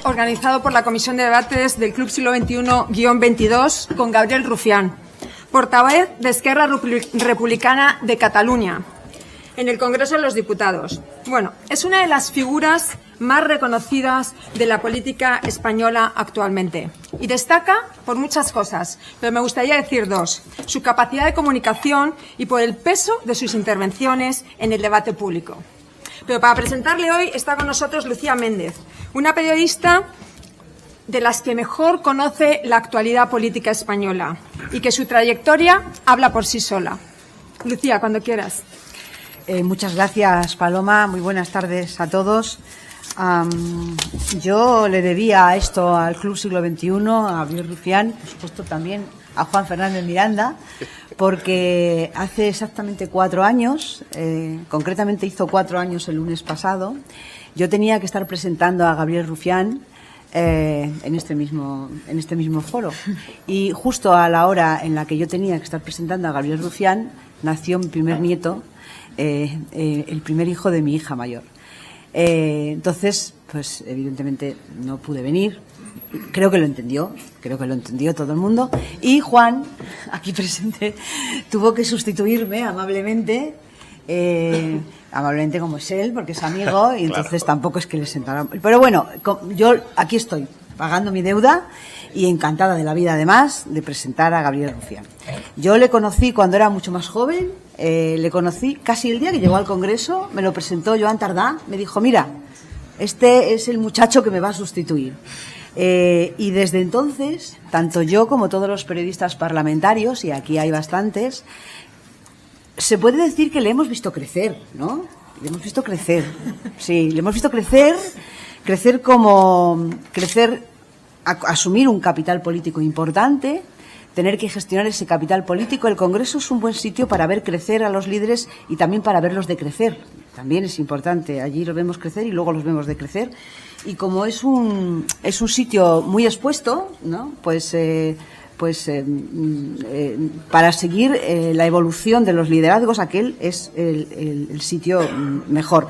organizado por la Comisión de Debates del Club Siglo XXI-22 con Gabriel Rufián, portavoz de Esquerra Republicana de Cataluña en el Congreso de los Diputados. Bueno, es una de las figuras más reconocidas de la política española actualmente y destaca por muchas cosas, pero me gustaría decir dos: su capacidad de comunicación y por el peso de sus intervenciones en el debate público. Pero para presentarle hoy está con nosotros Lucía Méndez, una periodista de las que mejor conoce la actualidad política española y que su trayectoria habla por sí sola. Lucía, cuando quieras. Muchas gracias, Paloma. Muy buenas tardes a todos. Yo le debía esto al Club Siglo XXI, a Gabriel Rufián, por supuesto también a Juan Fernández Miranda, porque hace exactamente 4 años, concretamente hizo 4 años el lunes pasado, yo tenía que estar presentando a Gabriel Rufián en este mismo foro. Y justo a la hora en la que yo tenía que estar presentando a Gabriel Rufián, nació mi primer nieto, el primer hijo de mi hija mayor. Entonces, pues evidentemente no pude venir. Creo que lo entendió todo el mundo. Y Juan, aquí presente, tuvo que sustituirme amablemente, como es él, porque es amigo, y entonces claro, tampoco es que le sentara. Pero bueno, yo aquí estoy, pagando mi deuda y encantada de la vida, además, de presentar a Gabriel Rufián. Yo le conocí cuando era mucho más joven, le conocí casi el día que llegó al Congreso, me lo presentó Joan Tardá, me dijo: mira, este es el muchacho que me va a sustituir. Y desde entonces, tanto yo como todos los periodistas parlamentarios, y aquí hay bastantes, se puede decir que le hemos visto crecer, ¿no? Le hemos visto crecer, sí, le hemos visto crecer, asumir un capital político importante, tener que gestionar ese capital político. El Congreso es un buen sitio para ver crecer a los líderes y también para verlos decrecer. También es importante. Allí los vemos crecer y luego los vemos decrecer. Y como es un sitio muy expuesto, ¿no? Para seguir la evolución de los liderazgos, aquel es el sitio mejor.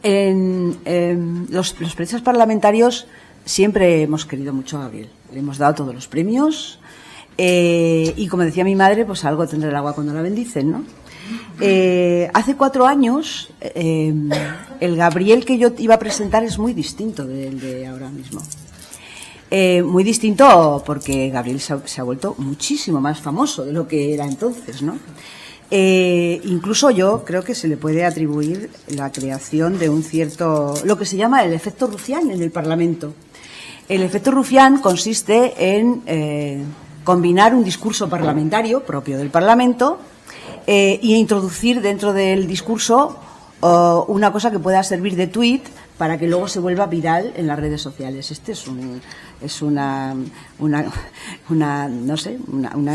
Los periodistas parlamentarios siempre hemos querido mucho a Gabriel. Le hemos dado todos los premios y, como decía mi madre, pues algo tendrá el agua cuando la bendicen, ¿no? Hace 4 años el Gabriel que yo iba a presentar es muy distinto del de ahora mismo. Muy distinto porque Gabriel se ha vuelto muchísimo más famoso de lo que era entonces, ¿no? Incluso yo creo que se le puede atribuir la creación de un cierto, lo que se llama el efecto Rufián en el Parlamento. El efecto Rufián consiste en combinar un discurso parlamentario propio del Parlamento e introducir dentro del discurso una cosa que pueda servir de tuit para que luego se vuelva viral en las redes sociales. Este es una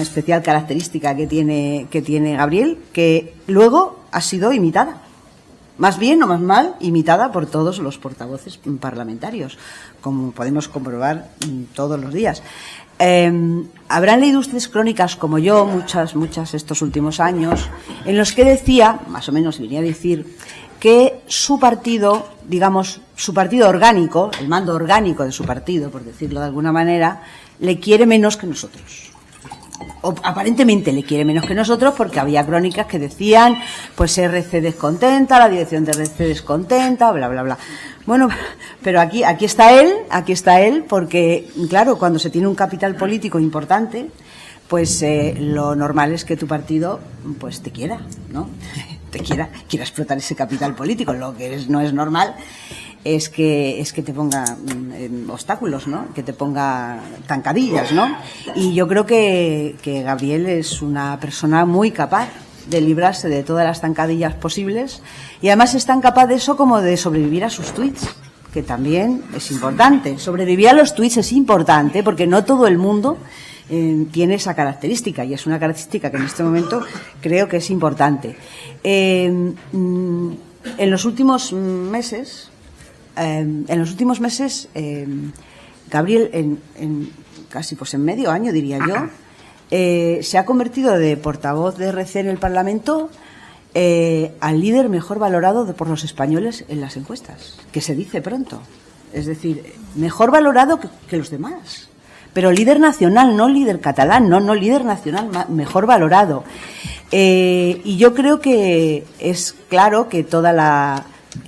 especial característica que tiene Gabriel, que luego ha sido imitada, más bien o más mal imitada por todos los portavoces parlamentarios, como podemos comprobar todos los días. Habrán leído ustedes crónicas como yo, muchas estos últimos años, en los que decía, más o menos venía a decir, que su partido, digamos, su partido orgánico, el mando orgánico de su partido, por decirlo de alguna manera, le quiere menos que nosotros. O aparentemente le quiere menos que nosotros, porque había crónicas que decían, pues RC descontenta, la dirección de RC descontenta, bla, bla, bla. Bueno, pero aquí está él, porque, claro, cuando se tiene un capital político importante, pues lo normal es que tu partido pues te quiera, ¿no? quiera explotar ese capital político. Lo que no es normal es que te ponga obstáculos, ¿no? Que te ponga zancadillas, ¿no? Y yo creo que Gabriel es una persona muy capaz de librarse de todas las zancadillas posibles, y además es tan capaz de eso como de sobrevivir a sus tuits, que también es importante. Sobrevivir a los tuits es importante porque no todo el mundo tiene esa característica, y es una característica que en este momento creo que es importante. En los últimos meses, Gabriel, en casi pues en medio año, diría yo, se ha convertido de portavoz de RC en el Parlamento al líder mejor valorado por los españoles en las encuestas, que se dice pronto. Es decir, mejor valorado que los demás. Pero líder nacional, no líder catalán, no líder nacional, mejor valorado. Y yo creo que es claro que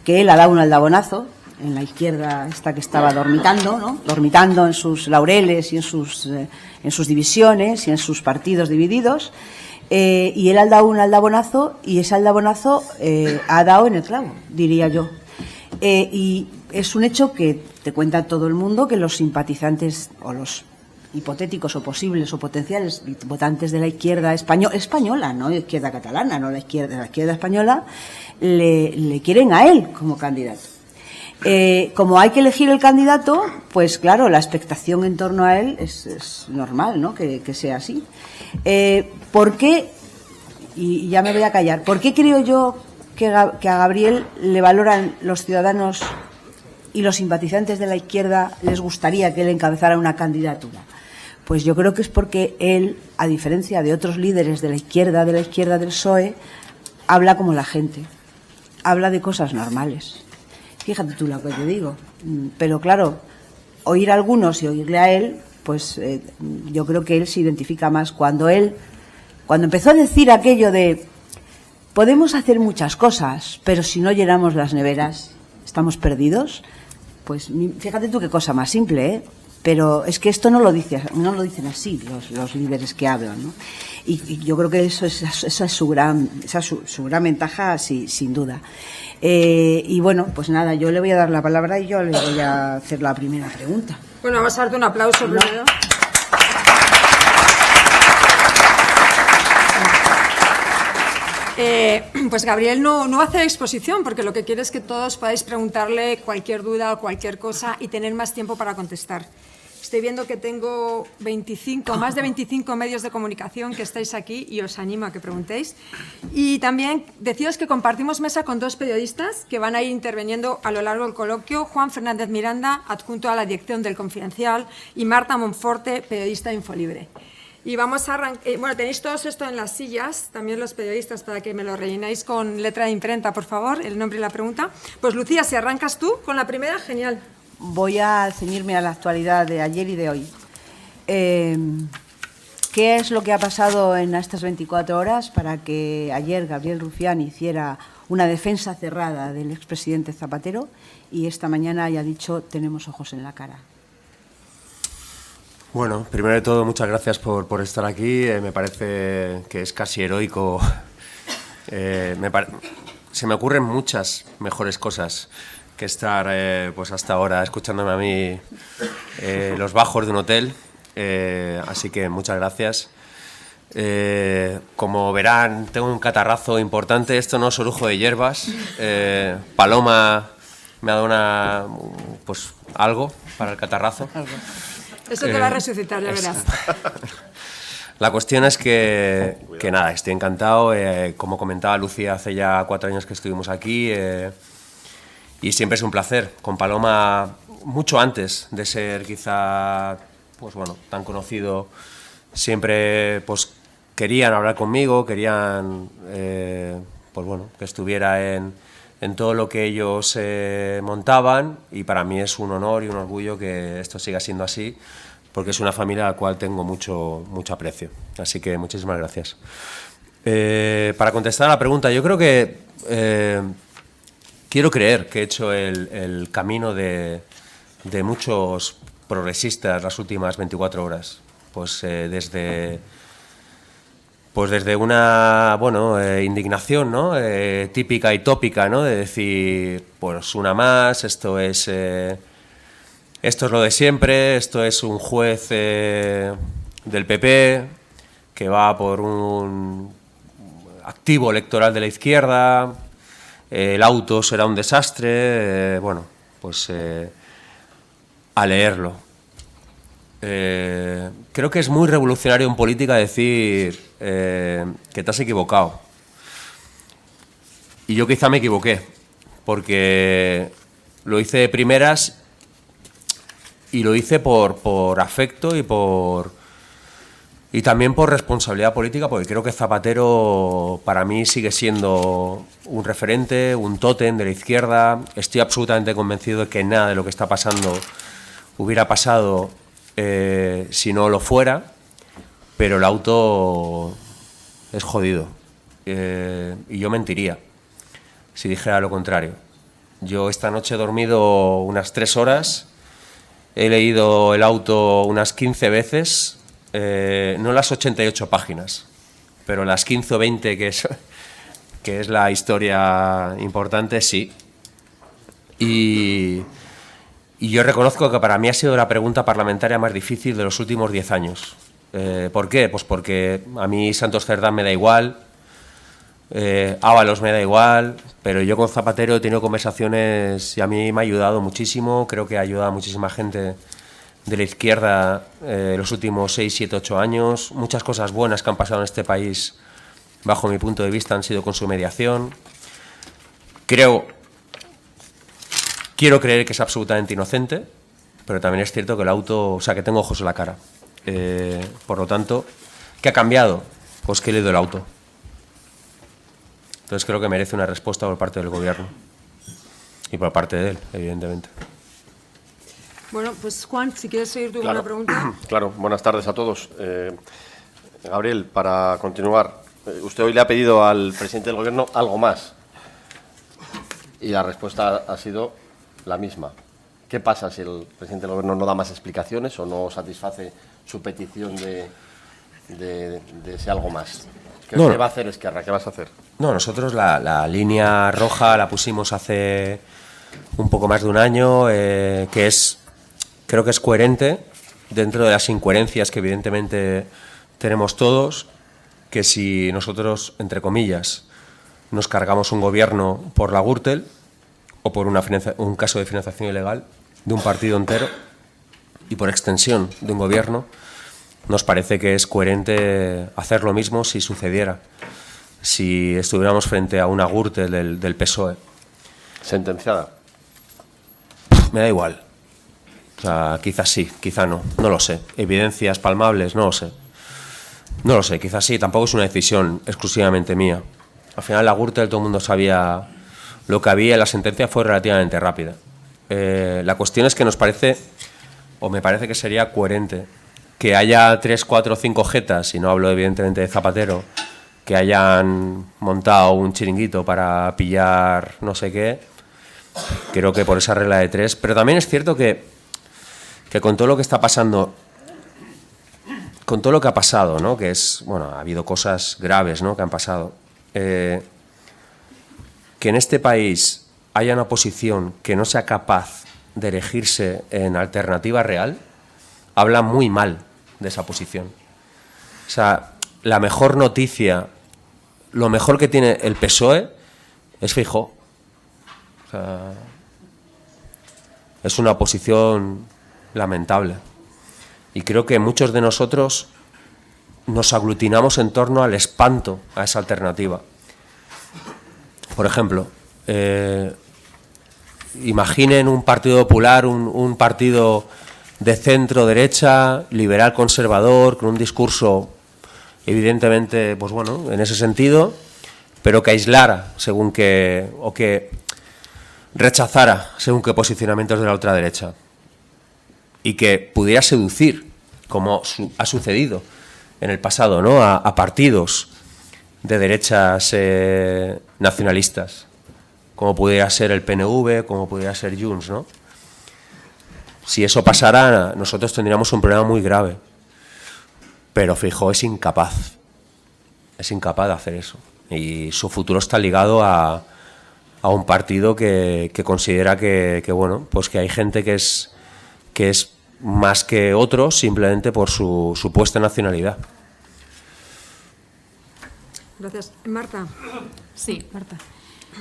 que él ha dado un aldabonazo en la izquierda esta que estaba dormitando, ¿no? Dormitando en sus laureles y en sus divisiones y en sus partidos divididos. Y él ha dado un aldabonazo y ese aldabonazo ha dado en el clavo, diría yo. Y es un hecho que te cuenta todo el mundo, que los simpatizantes o los hipotéticos o posibles o potenciales votantes de la izquierda española, no izquierda catalana, no la izquierda española, le quieren a él como candidato. Como hay que elegir el candidato, pues claro, la expectación en torno a él es normal, ¿no? Que sea así. ¿Por qué? Y ya me voy a callar. ¿Por qué creo yo que a Gabriel le valoran los ciudadanos y los simpatizantes de la izquierda les gustaría que él encabezara una candidatura? Pues yo creo que es porque él, a diferencia de otros líderes de la izquierda del PSOE, habla como la gente, habla de cosas normales. Fíjate tú lo que te digo. Pero claro, oír a algunos y oírle a él, pues yo creo que él se identifica más. Cuando empezó a decir aquello de podemos hacer muchas cosas, pero si no llenamos las neveras, estamos perdidos, pues fíjate tú qué cosa más simple, ¿eh? Pero es que esto no lo dicen así los líderes que hablan, ¿no? Y yo creo que esa es su gran ventaja, sí, sin duda. Y bueno, pues nada, yo le voy a dar la palabra y yo le voy a hacer la primera pregunta. Bueno, vamos a darte un aplauso primero. Pues Gabriel no va a hacer exposición porque lo que quiere es que todos podáis preguntarle cualquier duda o cualquier cosa y tener más tiempo para contestar. Estoy viendo que tengo más de 25 medios de comunicación que estáis aquí y os animo a que preguntéis. Y también deciros que compartimos mesa con dos periodistas que van a ir interviniendo a lo largo del coloquio: Juan Fernández Miranda, adjunto a la dirección del Confidencial, y Marta Monforte, periodista de Infolibre. Y vamos a arrancar. Bueno, tenéis todos esto en las sillas, también los periodistas, para que me lo rellenáis con letra de imprenta, por favor, el nombre y la pregunta. Pues Lucía, si arrancas tú con la primera, genial. Voy a ceñirme a la actualidad de ayer y de hoy. ¿Qué es lo que ha pasado en estas 24 horas para que ayer Gabriel Rufián hiciera una defensa cerrada del expresidente Zapatero y esta mañana haya dicho tenemos ojos en la cara? Bueno, primero de todo, muchas gracias por estar aquí. Me parece que es casi heroico. Se me ocurren muchas mejores cosas que estar pues hasta ahora escuchándome a mí los bajos de un hotel. Así que muchas gracias. Como verán, tengo un catarrazo importante. Esto no es orujo de hierbas. Paloma me ha dado algo para el catarrazo. Eso te va a resucitar, ya verás. La cuestión es que nada, estoy encantado. Como comentaba Lucía, hace ya 4 años que estuvimos aquí y siempre es un placer. Con Paloma, mucho antes de ser quizá tan conocido, siempre querían hablar conmigo, querían que estuviera en todo lo que ellos montaban, y para mí es un honor y un orgullo que esto siga siendo así, porque es una familia a la cual tengo mucho aprecio. Así que muchísimas gracias. Para contestar a la pregunta, yo creo que quiero creer que he hecho el camino de muchos progresistas las últimas 24 horas. Desde una indignación, ¿no? Típica y tópica, ¿no? De decir, pues una más, esto es lo de siempre, esto es un juez del PP que va por un activo electoral de la izquierda, el auto será un desastre, a leerlo. Creo que es muy revolucionario en política decir que te has equivocado. Y yo quizá me equivoqué, porque lo hice de primeras y lo hice por afecto y por Y también por responsabilidad política, porque creo que Zapatero para mí sigue siendo un referente, un tótem de la izquierda. Estoy absolutamente convencido de que nada de lo que está pasando hubiera pasado si no lo fuera, pero el auto es jodido. Y yo mentiría si dijera lo contrario. Yo esta noche he dormido unas 3 horas, he leído el auto unas 15 veces, no las 88 páginas, pero las 15 o 20 que es la historia importante, sí. Y yo reconozco que para mí ha sido la pregunta parlamentaria más difícil de los últimos 10 años. ¿Por qué? Pues porque a mí Santos Cerdán me da igual, Ábalos me da igual, pero yo con Zapatero he tenido conversaciones y a mí me ha ayudado muchísimo, creo que ha ayudado a muchísima gente de la izquierda los últimos 6, 7, 8 años. Muchas cosas buenas que han pasado en este país, bajo mi punto de vista, han sido con su mediación. Quiero creer que es absolutamente inocente, pero también es cierto que el auto, o sea, que tengo ojos en la cara. Por lo tanto, ¿qué ha cambiado? Pues que he leído el auto. Entonces creo que merece una respuesta por parte del Gobierno y por parte de él, evidentemente. Bueno, pues Juan, si quieres seguir tú con una pregunta. Claro, buenas tardes a todos. Gabriel, para continuar, usted hoy le ha pedido al presidente del Gobierno algo más y la respuesta ha sido la misma. ¿Qué pasa si el presidente del Gobierno no da más explicaciones o no satisface su petición de ese algo más? ¿Qué va a hacer Esquerra? ¿Qué vas a hacer? No, nosotros la línea roja la pusimos hace un poco más de un año, creo que es coherente dentro de las incoherencias que evidentemente tenemos todos, que si nosotros, entre comillas, nos cargamos un gobierno por la Gürtel o por un caso de financiación ilegal de un partido entero y por extensión de un gobierno, nos parece que es coherente hacer lo mismo si sucediera, si estuviéramos frente a una Gürtel del PSOE. ¿Sentenciada? Me da igual. O sea, quizás sí, quizá no, no lo sé. Evidencias palmables, no lo sé. No lo sé, quizás sí, tampoco es una decisión exclusivamente mía. Al final la Gürtel todo el mundo sabía lo que había y la sentencia fue relativamente rápida. La cuestión es que nos parece, o me parece que sería coherente, que haya 3, 4, 5 jetas, y no hablo evidentemente de Zapatero, que hayan montado un chiringuito para pillar no sé qué, creo que por esa regla de 3, pero también es cierto que con todo lo que está pasando, con todo lo que ha pasado, ¿no? Que es, bueno, ha habido cosas graves, ¿no? Que han pasado, que en este país haya una oposición que no sea capaz de elegirse en alternativa real, habla muy mal de esa posición. O sea, la mejor noticia, lo mejor que tiene el PSOE es Feijóo. O sea, es una oposición lamentable. Y creo que muchos de nosotros nos aglutinamos en torno al espanto a esa alternativa. Por ejemplo, imaginen un partido popular, un partido de centro-derecha, liberal-conservador, con un discurso evidentemente, pues bueno, en ese sentido, pero que aislara según que, o que rechazara según qué posicionamientos de la ultraderecha y que pudiera seducir, como ha sucedido en el pasado, ¿no? a partidos de derechas nacionalistas, como pudiera ser el PNV, como pudiera ser Junts, ¿no? Si eso pasara, nosotros tendríamos un problema muy grave. Pero Feijóo es incapaz de hacer eso. Y su futuro está ligado a un partido que considera que bueno, pues que hay gente que es más que otros simplemente por su supuesta nacionalidad. Gracias. Marta. Sí, Marta.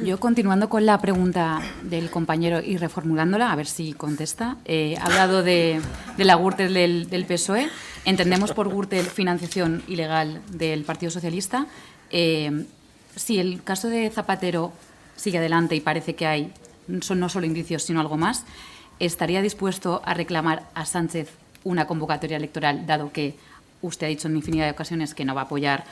Yo, continuando con la pregunta del compañero y reformulándola, a ver si contesta. Ha hablado de la Gürtel del PSOE. Entendemos por Gürtel financiación ilegal del Partido Socialista. Si el caso de Zapatero sigue adelante y parece que hay no solo indicios, sino algo más, ¿estaría dispuesto a reclamar a Sánchez una convocatoria electoral, dado que usted ha dicho en infinidad de ocasiones que no va a apoyar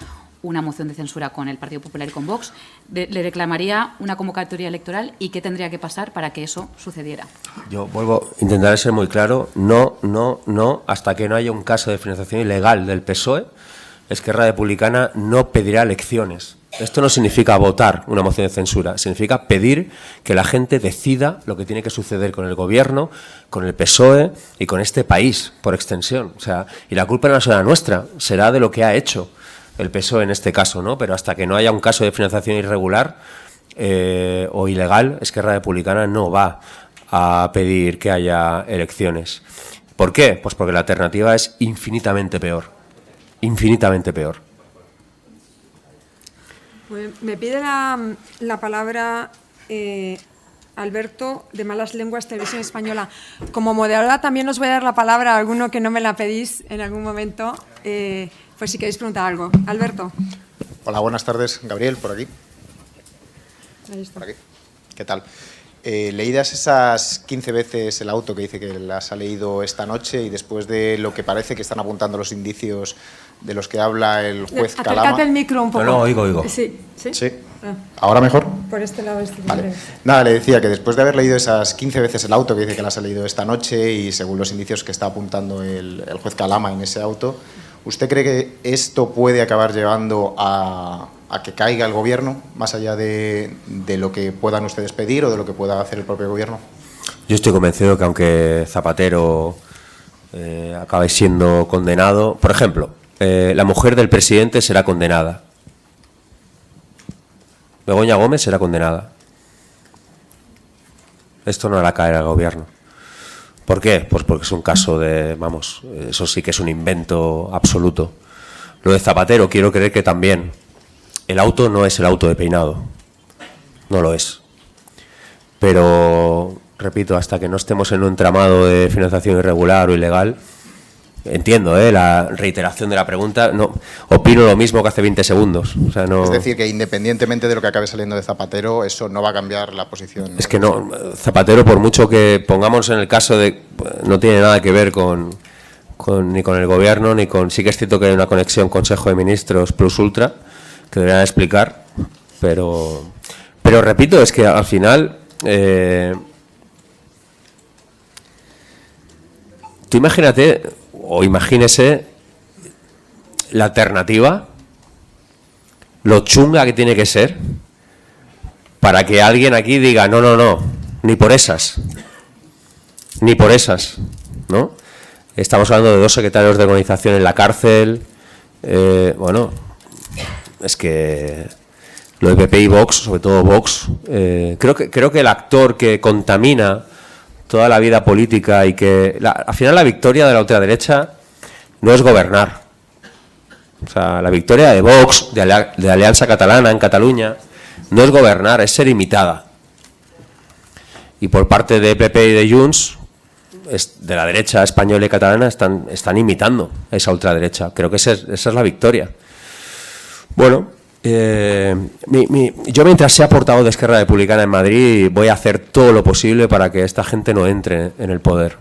una moción de censura con el Partido Popular y con Vox, le reclamaría una convocatoria electoral y qué tendría que pasar para que eso sucediera. Yo vuelvo a intentar ser muy claro, no, hasta que no haya un caso de financiación ilegal del PSOE, Esquerra Republicana no pedirá elecciones. Esto no significa votar una moción de censura, significa pedir que la gente decida lo que tiene que suceder con el gobierno, con el PSOE y con este país, por extensión. O sea, y la culpa no será nuestra, será de lo que ha hecho el PSOE en este caso, ¿no? Pero hasta que no haya un caso de financiación irregular o ilegal, Esquerra Republicana no va a pedir que haya elecciones. ¿Por qué? Pues porque la alternativa es infinitamente peor. Infinitamente peor. Pues me pide la palabra Alberto, de Malas Lenguas, Televisión Española. Como moderadora también os voy a dar la palabra a alguno que no me la pedís en algún momento, pues si queréis preguntar algo. Alberto. Hola, buenas tardes. Gabriel, por aquí. Ahí está. Por aquí. ¿Qué tal? Leídas esas 15 veces el auto que dice que las ha leído esta noche y después de lo que parece que están apuntando los indicios de los que habla el juez Calama... Acércate el micro un poco. No, oigo. Sí. Sí. ¿Ahora mejor? Por este lado. Vale. Nada, le decía que después de haber leído esas 15 veces el auto que dice que las ha leído esta noche y según los indicios que está apuntando el juez Calama en ese auto, ¿usted cree que esto puede acabar llevando a que caiga el gobierno, más allá de lo que puedan ustedes pedir o de lo que pueda hacer el propio gobierno? Yo estoy convencido que aunque Zapatero acabe siendo condenado, por ejemplo, la mujer del presidente será condenada. Begoña Gómez será condenada. Esto no hará caer al gobierno. ¿Por qué? Pues porque es un caso de, vamos, eso sí que es un invento absoluto. Lo de Zapatero quiero creer que también. El auto no es el auto de Peinado, no lo es. Pero, repito, hasta que no estemos en un entramado de financiación irregular o ilegal, entiendo la reiteración de la pregunta, no opino lo mismo que hace 20 segundos. O sea, no, es decir, que independientemente de lo que acabe saliendo de Zapatero, eso no va a cambiar la posición. Es que no, Zapatero, por mucho que pongamos en el caso de... no tiene nada que ver ni con el gobierno, ni con... Sí que es cierto que hay una conexión Consejo de Ministros plus ultra, que deberían explicar, pero repito, es que al final tú imagínate o imagínese la alternativa, lo chunga que tiene que ser para que alguien aquí diga no, ni por esas, ¿no? Estamos hablando de 2 secretarios de organización en la cárcel, bueno... Es que lo de PP y Vox, sobre todo Vox, creo que el actor que contamina toda la vida política y que al final la victoria de la ultraderecha no es gobernar. O sea, la victoria de Vox, de Alianza Catalana en Cataluña, no es gobernar, es ser imitada. Y por parte de PP y de Junts, de la derecha española y catalana, están imitando esa ultraderecha. Creo que esa es la victoria. Bueno, yo mientras sea portavoz de Esquerra Republicana en Madrid voy a hacer todo lo posible para que esta gente no entre en el poder.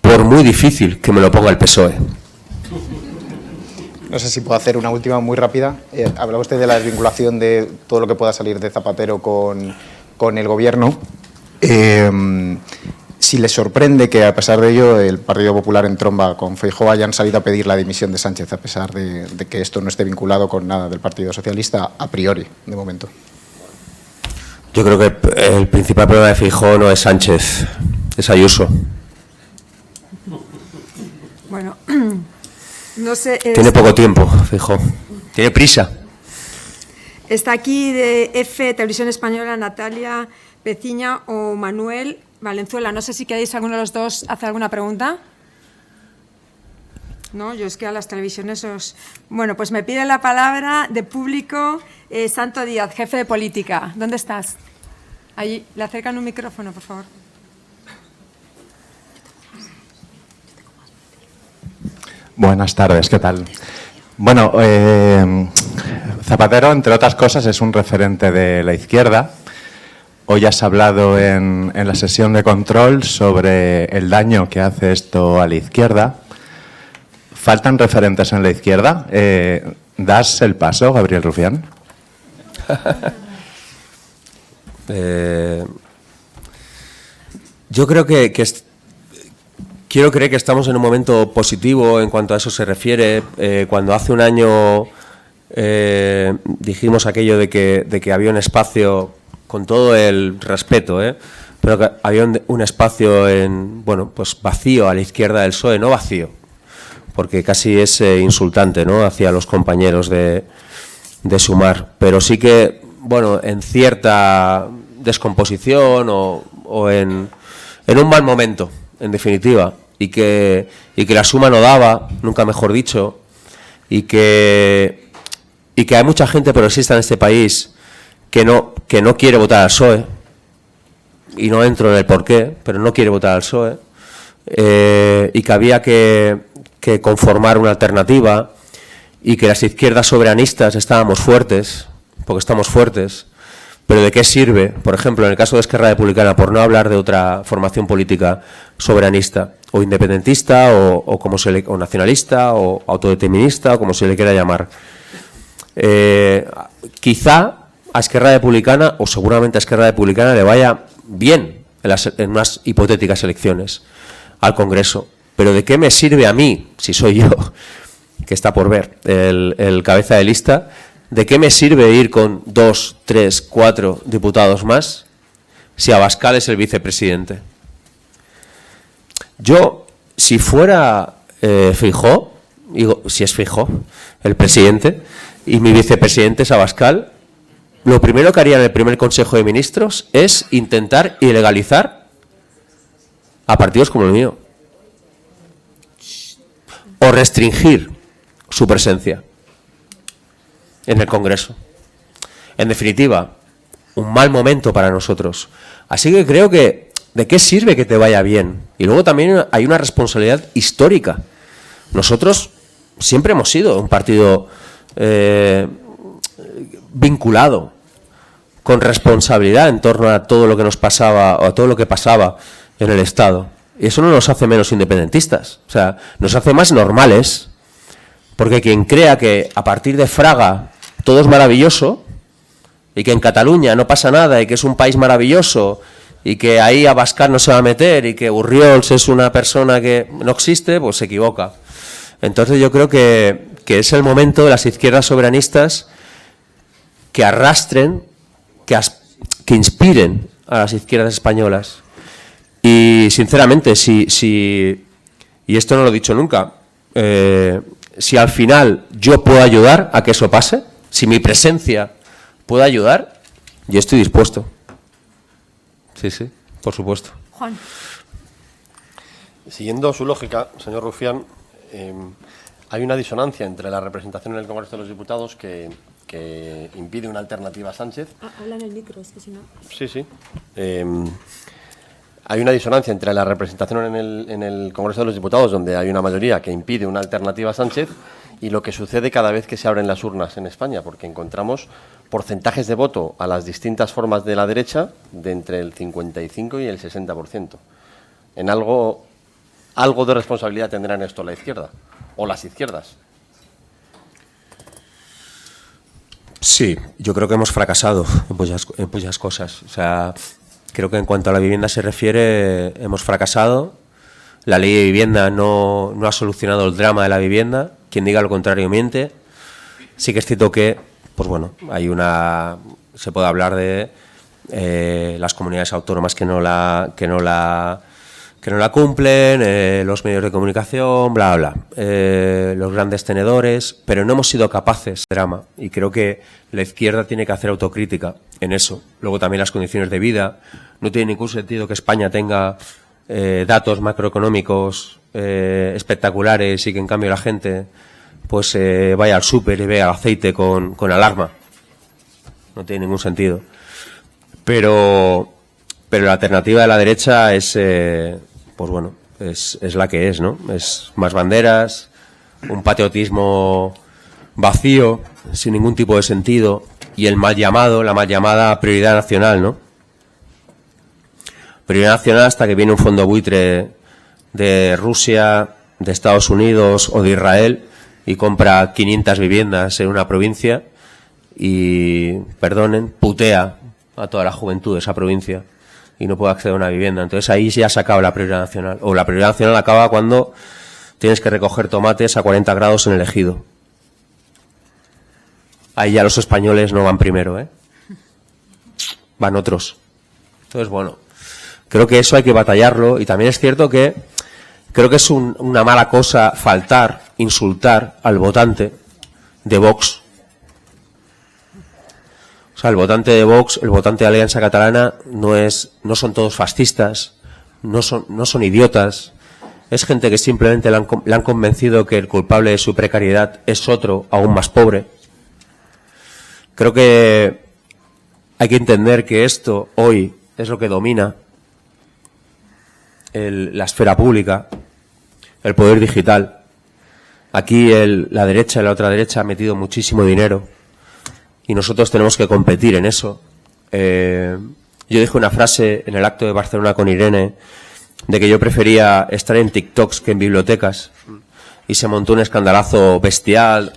Por muy difícil que me lo ponga el PSOE. No sé si puedo hacer una última muy rápida. Hablaba usted de la desvinculación de todo lo que pueda salir de Zapatero con el gobierno. Si les sorprende que, a pesar de ello, el Partido Popular en tromba con Feijóo hayan salido a pedir la dimisión de Sánchez, a pesar de que esto no esté vinculado con nada del Partido Socialista, a priori, de momento. Yo creo que el principal problema de Feijóo no es Sánchez, es Ayuso. Bueno, no sé... Tiene poco tiempo, Feijóo. Tiene prisa. Está aquí de F, Televisión Española, Natalia Peciña o Manuel Valenzuela. No sé si queréis alguno de los dos hacer alguna pregunta. No, yo es que a las televisiones os... Bueno, pues me pide la palabra de público Santo Díaz, jefe de política. ¿Dónde estás? Allí, le acercan un micrófono, por favor. Buenas tardes, ¿qué tal? Bueno, Zapatero, entre otras cosas, es un referente de la izquierda. Hoy has hablado en la sesión de control sobre el daño que hace esto a la izquierda. ¿Faltan referentes en la izquierda? ¿Das el paso, Gabriel Rufián? Yo creo que quiero creer que estamos en un momento positivo en cuanto a eso se refiere. Cuando hace un año dijimos aquello de que había un espacio, con todo el respeto, pero que había un espacio pues vacío a la izquierda del PSOE, no vacío, porque casi es insultante, ¿no?, hacia los compañeros de Sumar, pero sí que, bueno, en cierta descomposición o en un mal momento, en definitiva, y que la suma no daba, nunca mejor dicho, y que hay mucha gente progresista en este país que no quiere votar al PSOE, y no entro en el porqué, pero no quiere votar al PSOE, y que había que conformar una alternativa, y que las izquierdas soberanistas estábamos fuertes, porque estamos fuertes, pero ¿de qué sirve, por ejemplo, en el caso de Esquerra Republicana, por no hablar de otra formación política soberanista, o independentista, o nacionalista, o autodeterminista, o como se le quiera llamar? Quizá a Esquerra Republicana, o seguramente a Esquerra Republicana, le vaya bien en unas hipotéticas elecciones al Congreso, pero ¿de qué me sirve a mí, si soy yo, que está por ver, el cabeza de lista, de qué me sirve ir con 2, 3, 4 diputados más si Abascal es el vicepresidente? Yo, si fuera Feijóo, digo, si es Feijóo el presidente y mi vicepresidente es Abascal, lo primero que haría en el primer Consejo de Ministros es intentar ilegalizar a partidos como el mío, o restringir su presencia en el Congreso. En definitiva, un mal momento para nosotros. Así que creo que ¿de qué sirve que te vaya bien? Y luego también hay una responsabilidad histórica. Nosotros siempre hemos sido un partido vinculado, con responsabilidad en torno a todo lo que nos pasaba, o a todo lo que pasaba en el Estado. Y eso no nos hace menos independentistas, o sea, nos hace más normales, porque quien crea que a partir de Fraga todo es maravilloso, y que en Cataluña no pasa nada, y que es un país maravilloso, y que ahí Abascal no se va a meter, y que Urriols es una persona que no existe, pues se equivoca. Entonces yo creo que es el momento de las izquierdas soberanistas que arrastren, que inspiren a las izquierdas españolas. Y sinceramente, y esto no lo he dicho nunca, si al final yo puedo ayudar a que eso pase, si mi presencia puede ayudar, yo estoy dispuesto. Sí, sí, por supuesto. Juan. Siguiendo su lógica, señor Rufián, hay una disonancia entre la representación en el Congreso de los Diputados que impide una alternativa a Sánchez. Habla en el micro, es que si no... Sí, sí. Hay una disonancia entre la representación en el Congreso de los Diputados, donde hay una mayoría que impide una alternativa a Sánchez, y lo que sucede cada vez que se abren las urnas en España, porque encontramos porcentajes de voto a las distintas formas de la derecha de entre el 55 y el 60%. En algo de responsabilidad tendrá en esto la izquierda, o las izquierdas. Sí, yo creo que hemos fracasado en muchas cosas. O sea, creo que en cuanto a la vivienda se refiere, hemos fracasado. La ley de vivienda no ha solucionado el drama de la vivienda. Quien diga lo contrario miente. Sí que es cierto que, pues bueno, se puede hablar de las comunidades autónomas que no la cumplen, los medios de comunicación, bla, bla, los grandes tenedores, pero no hemos sido capaces de drama, y creo que la izquierda tiene que hacer autocrítica en eso. Luego también las condiciones de vida. No tiene ningún sentido que España tenga datos macroeconómicos espectaculares y que en cambio la gente pues vaya al súper y vea el aceite con alarma. No tiene ningún sentido. Pero la alternativa de la derecha es, pues bueno, es la que es, ¿no? Es más banderas, un patriotismo vacío, sin ningún tipo de sentido, y la mal llamada prioridad nacional, ¿no? Prioridad nacional hasta que viene un fondo buitre de Rusia de Estados Unidos o de Israel y compra 500 viviendas en una provincia y, perdonen, putea a toda la juventud de esa provincia y no puede acceder a una vivienda. Entonces ahí ya se acaba la prioridad nacional. O la prioridad nacional acaba cuando tienes que recoger tomates a 40 grados en el ejido. Ahí ya los españoles no van primero, ¿eh? Van otros. Entonces, bueno, creo que eso hay que batallarlo y también es cierto que creo que es una mala cosa faltar, insultar al votante de Vox. O sea, el votante de Vox, el votante de Alianza Catalana no son todos fascistas, no son idiotas. Es gente que simplemente le han convencido que el culpable de su precariedad es otro, aún más pobre. Creo que hay que entender que esto hoy es lo que domina la esfera pública, el poder digital. Aquí la derecha y la otra derecha ha metido muchísimo dinero y nosotros tenemos que competir en eso. Yo dije una frase en el acto de Barcelona con Irene de que yo prefería estar en TikToks que en bibliotecas y se montó un escandalazo bestial.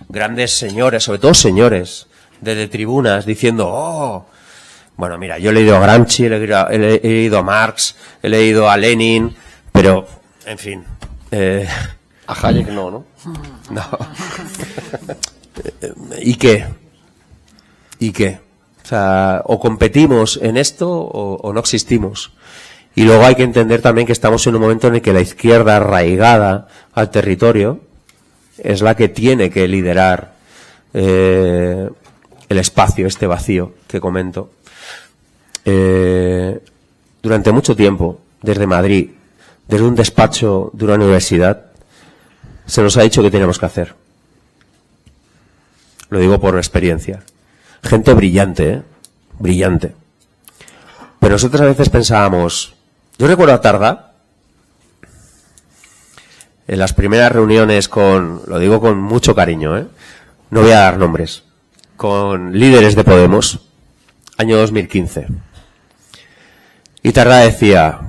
Grandes señores, sobre todo señores, desde tribunas diciendo, oh, bueno, mira, yo he leído a Gramsci, he leído a Marx, he leído a Lenin, pero, en fin. A Hayek no, ¿no? No. ¿Y qué? ¿Y qué? O sea, o competimos en esto o no existimos. Y luego hay que entender también que estamos en un momento en el que la izquierda arraigada al territorio es la que tiene que liderar el espacio, este vacío que comento. Durante mucho tiempo, desde Madrid, desde un despacho de una universidad, se nos ha dicho qué tenemos que hacer. Lo digo por experiencia. Gente brillante, brillante. Pero nosotros a veces pensábamos, yo recuerdo a Tardá, en las primeras reuniones lo digo con mucho cariño, no voy a dar nombres, con líderes de Podemos, año 2015. Y Tardá decía,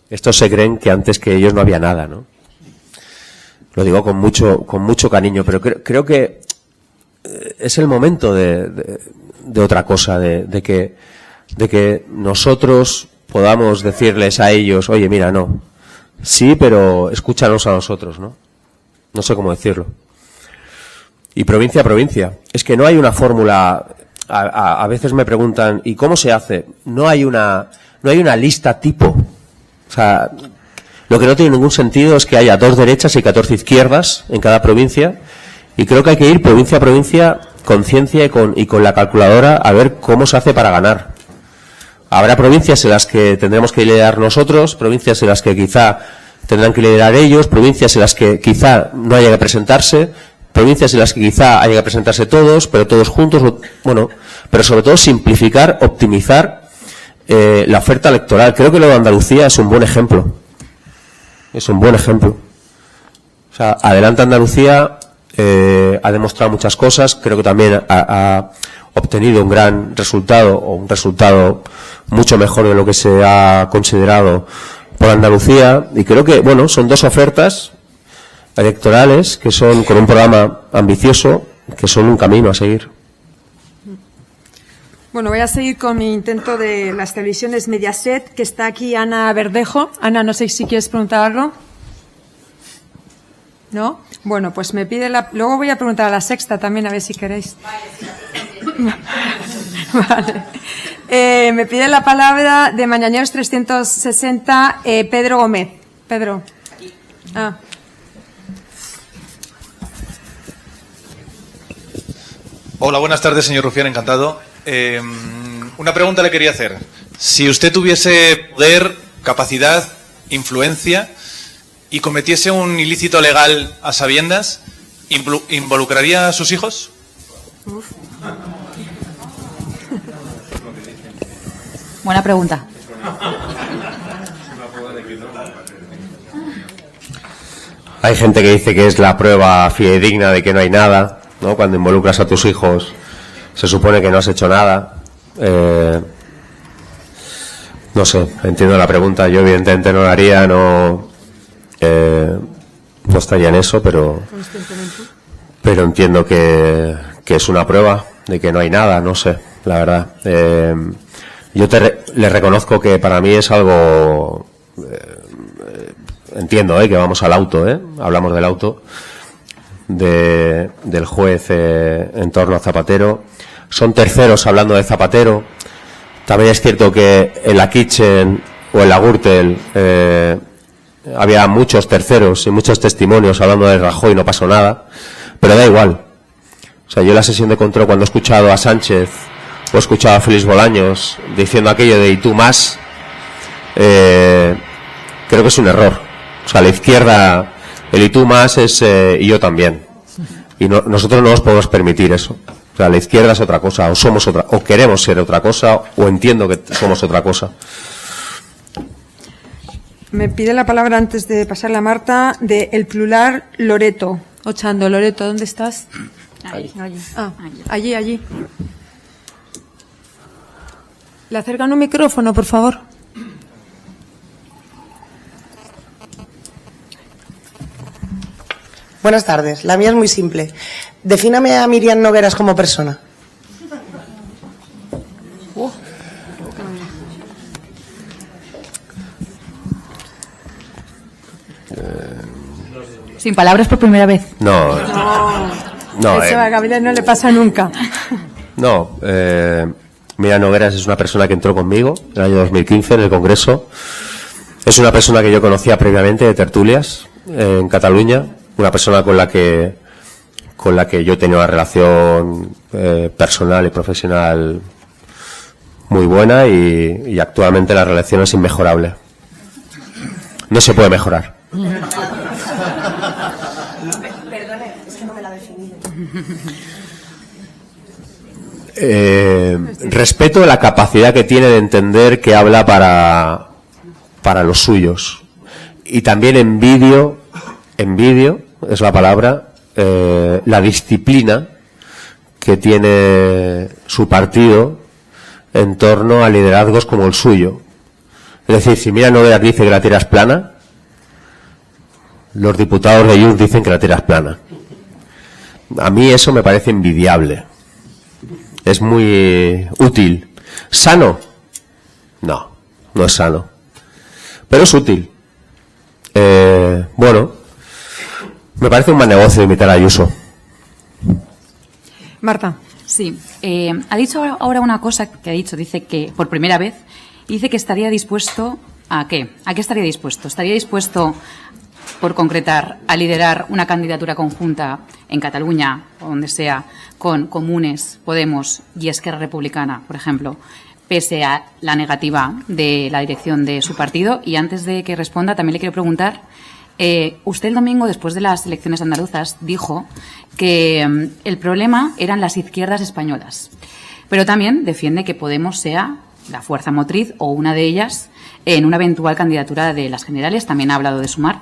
estos se creen que antes que ellos no había nada, ¿no? Lo digo con mucho cariño, pero creo que es el momento de otra cosa, de que nosotros podamos decirles a ellos, oye, mira, no, sí, pero escúchanos a nosotros, ¿no? No sé cómo decirlo. Y provincia a provincia. Es que no hay una fórmula. A veces me preguntan, ¿y cómo se hace? No hay una lista tipo. O sea, lo que no tiene ningún sentido es que haya 2 derechas y 14 izquierdas en cada provincia. Y creo que hay que ir provincia a provincia con ciencia y con la calculadora a ver cómo se hace para ganar. Habrá provincias en las que tendremos que liderar nosotros, provincias en las que quizá tendrán que liderar ellos, provincias en las que quizá no haya que presentarse, provincias en las que quizá haya que presentarse todos, pero todos juntos, bueno, pero sobre todo simplificar, optimizar la oferta electoral. Creo que lo de Andalucía es un buen ejemplo. Es un buen ejemplo. O sea, Adelante Andalucía ha demostrado muchas cosas, creo que también ha obtenido un gran resultado, o un resultado mucho mejor de lo que se ha considerado por Andalucía, y creo que, bueno, son 2 ofertas electorales que son con un programa ambicioso, que son un camino a seguir. Bueno, voy a seguir con mi intento de las televisiones Mediaset, que está aquí Ana Verdejo. Ana, no sé si quieres preguntar algo. ¿No? Bueno, pues me pide luego voy a preguntar a La Sexta también, a ver si queréis. Vale. Me pide la palabra de Mañaneros 360, Pedro Gómez. Pedro. Ah. Hola, buenas tardes, señor Rufián, encantado. Una pregunta le quería hacer. Si usted tuviese poder, capacidad, influencia y cometiese un ilícito legal a sabiendas, ¿involucraría a sus hijos? Buena pregunta. Hay gente que dice que es la prueba fidedigna de que no hay nada, ¿no? Cuando involucras a tus hijos se supone que no has hecho nada. No sé, entiendo la pregunta. Yo evidentemente no lo haría, no estaría en eso, pero entiendo que es una prueba de que no hay nada, no sé, la verdad. Yo le reconozco que para mí es algo... entiendo que vamos al auto, hablamos del auto del juez en torno a Zapatero. Son terceros hablando de Zapatero. También es cierto que en la Kitchen o en la Gürtel había muchos terceros y muchos testimonios hablando de Rajoy y no pasó nada, pero da igual. O sea, yo en la sesión de control, cuando he escuchado a Sánchez o he escuchado a Félix Bolaños diciendo aquello de "y tú más", creo que es un error. O sea, la izquierda, el "y tú más" es "y yo también". Y nosotros no nos podemos permitir eso. O sea, la izquierda es otra cosa, o somos otra, o queremos ser otra cosa, o entiendo que somos otra cosa. Me pide la palabra antes de pasarla a Marta, de el plural Loreto. Ochando, Loreto, ¿dónde estás? Ahí. Ah, allí. Le acercan un micrófono, por favor. Buenas tardes. La mía es muy simple. Defíname a Miriam Nogueras como persona. Sin palabras por primera vez. No, Eso a Gabriel no le pasa nunca. no. Miriam Nogueras es una persona que entró conmigo en el año 2015 en el Congreso. Es una persona que yo conocía previamente de tertulias en Cataluña. Una persona con la que yo tenía una relación personal y profesional muy buena y actualmente la relación es inmejorable. No se puede mejorar. Perdone, es que no me la definí. Respeto la capacidad que tiene de entender que habla para los suyos. Y también envidio, es la palabra, la disciplina que tiene su partido en torno a liderazgos como el suyo. Es decir, si Miriam Nogueras dice que la Tierra es plana, los diputados de Junts dicen que la Tierra es plana. A mí eso me parece envidiable. Es muy útil. ¿Sano? No es sano. Pero es útil. Bueno, me parece un mal negocio imitar a Ayuso. Marta. Sí. Ha dicho ahora una cosa que ha dicho. Dice que, por primera vez, dice que estaría dispuesto ¿a qué? ¿A qué estaría dispuesto? ¿Estaría dispuesto, por concretar, a liderar una candidatura conjunta en Cataluña o donde sea, con Comunes, Podemos y Esquerra Republicana, por ejemplo, pese a la negativa de la dirección de su partido? Y antes de que responda, también le quiero preguntar, usted el domingo, después de las elecciones andaluzas, dijo que el problema eran las izquierdas españolas, pero también defiende que Podemos sea la fuerza motriz o una de ellas en una eventual candidatura de las generales. También ha hablado de Sumar.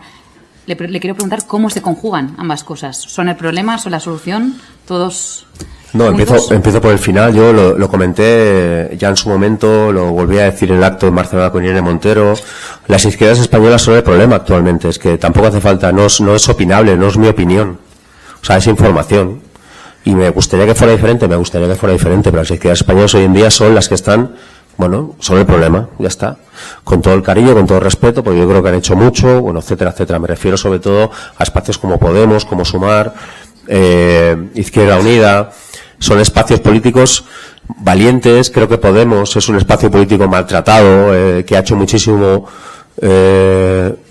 Le quiero preguntar cómo se conjugan ambas cosas. ¿Son el problema? ¿Son la solución? ¿Todos No, empiezo por el final. Yo lo comenté ya en su momento, lo volví a decir en el acto en Barcelona con Irene Montero. Las izquierdas españolas son el problema actualmente. Es que tampoco hace falta, no es opinable, no es mi opinión. O sea, es información. Y me gustaría que fuera diferente, pero las izquierdas españolas hoy en día son las que están, bueno, son el problema, ya está. Con todo el cariño, con todo el respeto, porque yo creo que han hecho mucho, bueno, etcétera, etcétera. Me refiero sobre todo a espacios como Podemos, como Sumar, Izquierda Unida. Son espacios políticos valientes. Creo que Podemos es un espacio político maltratado, que ha hecho muchísimo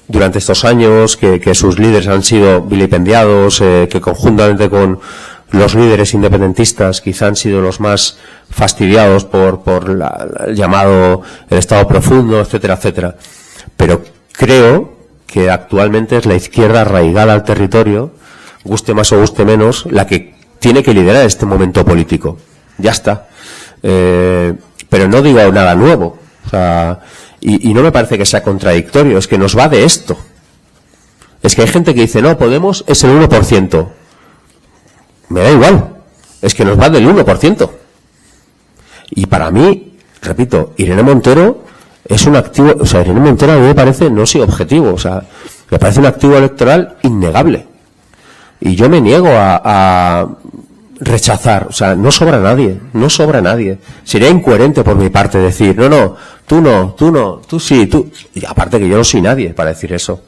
durante estos años, que sus líderes han sido vilipendiados, que conjuntamente con los líderes independentistas quizá han sido los más fastidiados por el llamado el Estado profundo, etcétera, etcétera. Pero creo que actualmente es la izquierda arraigada al territorio, guste más o guste menos, la que tiene que liderar este momento político. Ya está. Pero no digo nada nuevo. O sea, y no me parece que sea contradictorio, es que nos va de esto. Es que hay gente que dice, no, Podemos es el 1%. Me da igual, es que nos va del 1%. Y para mí, repito, Irene Montero es un activo, o sea, Irene Montero a mí me parece, no soy objetivo, o sea, me parece un activo electoral innegable. Y yo me niego a rechazar, o sea, no sobra nadie. Sería incoherente por mi parte decir, no, tú sí, tú. Y aparte que yo no soy nadie para decir eso.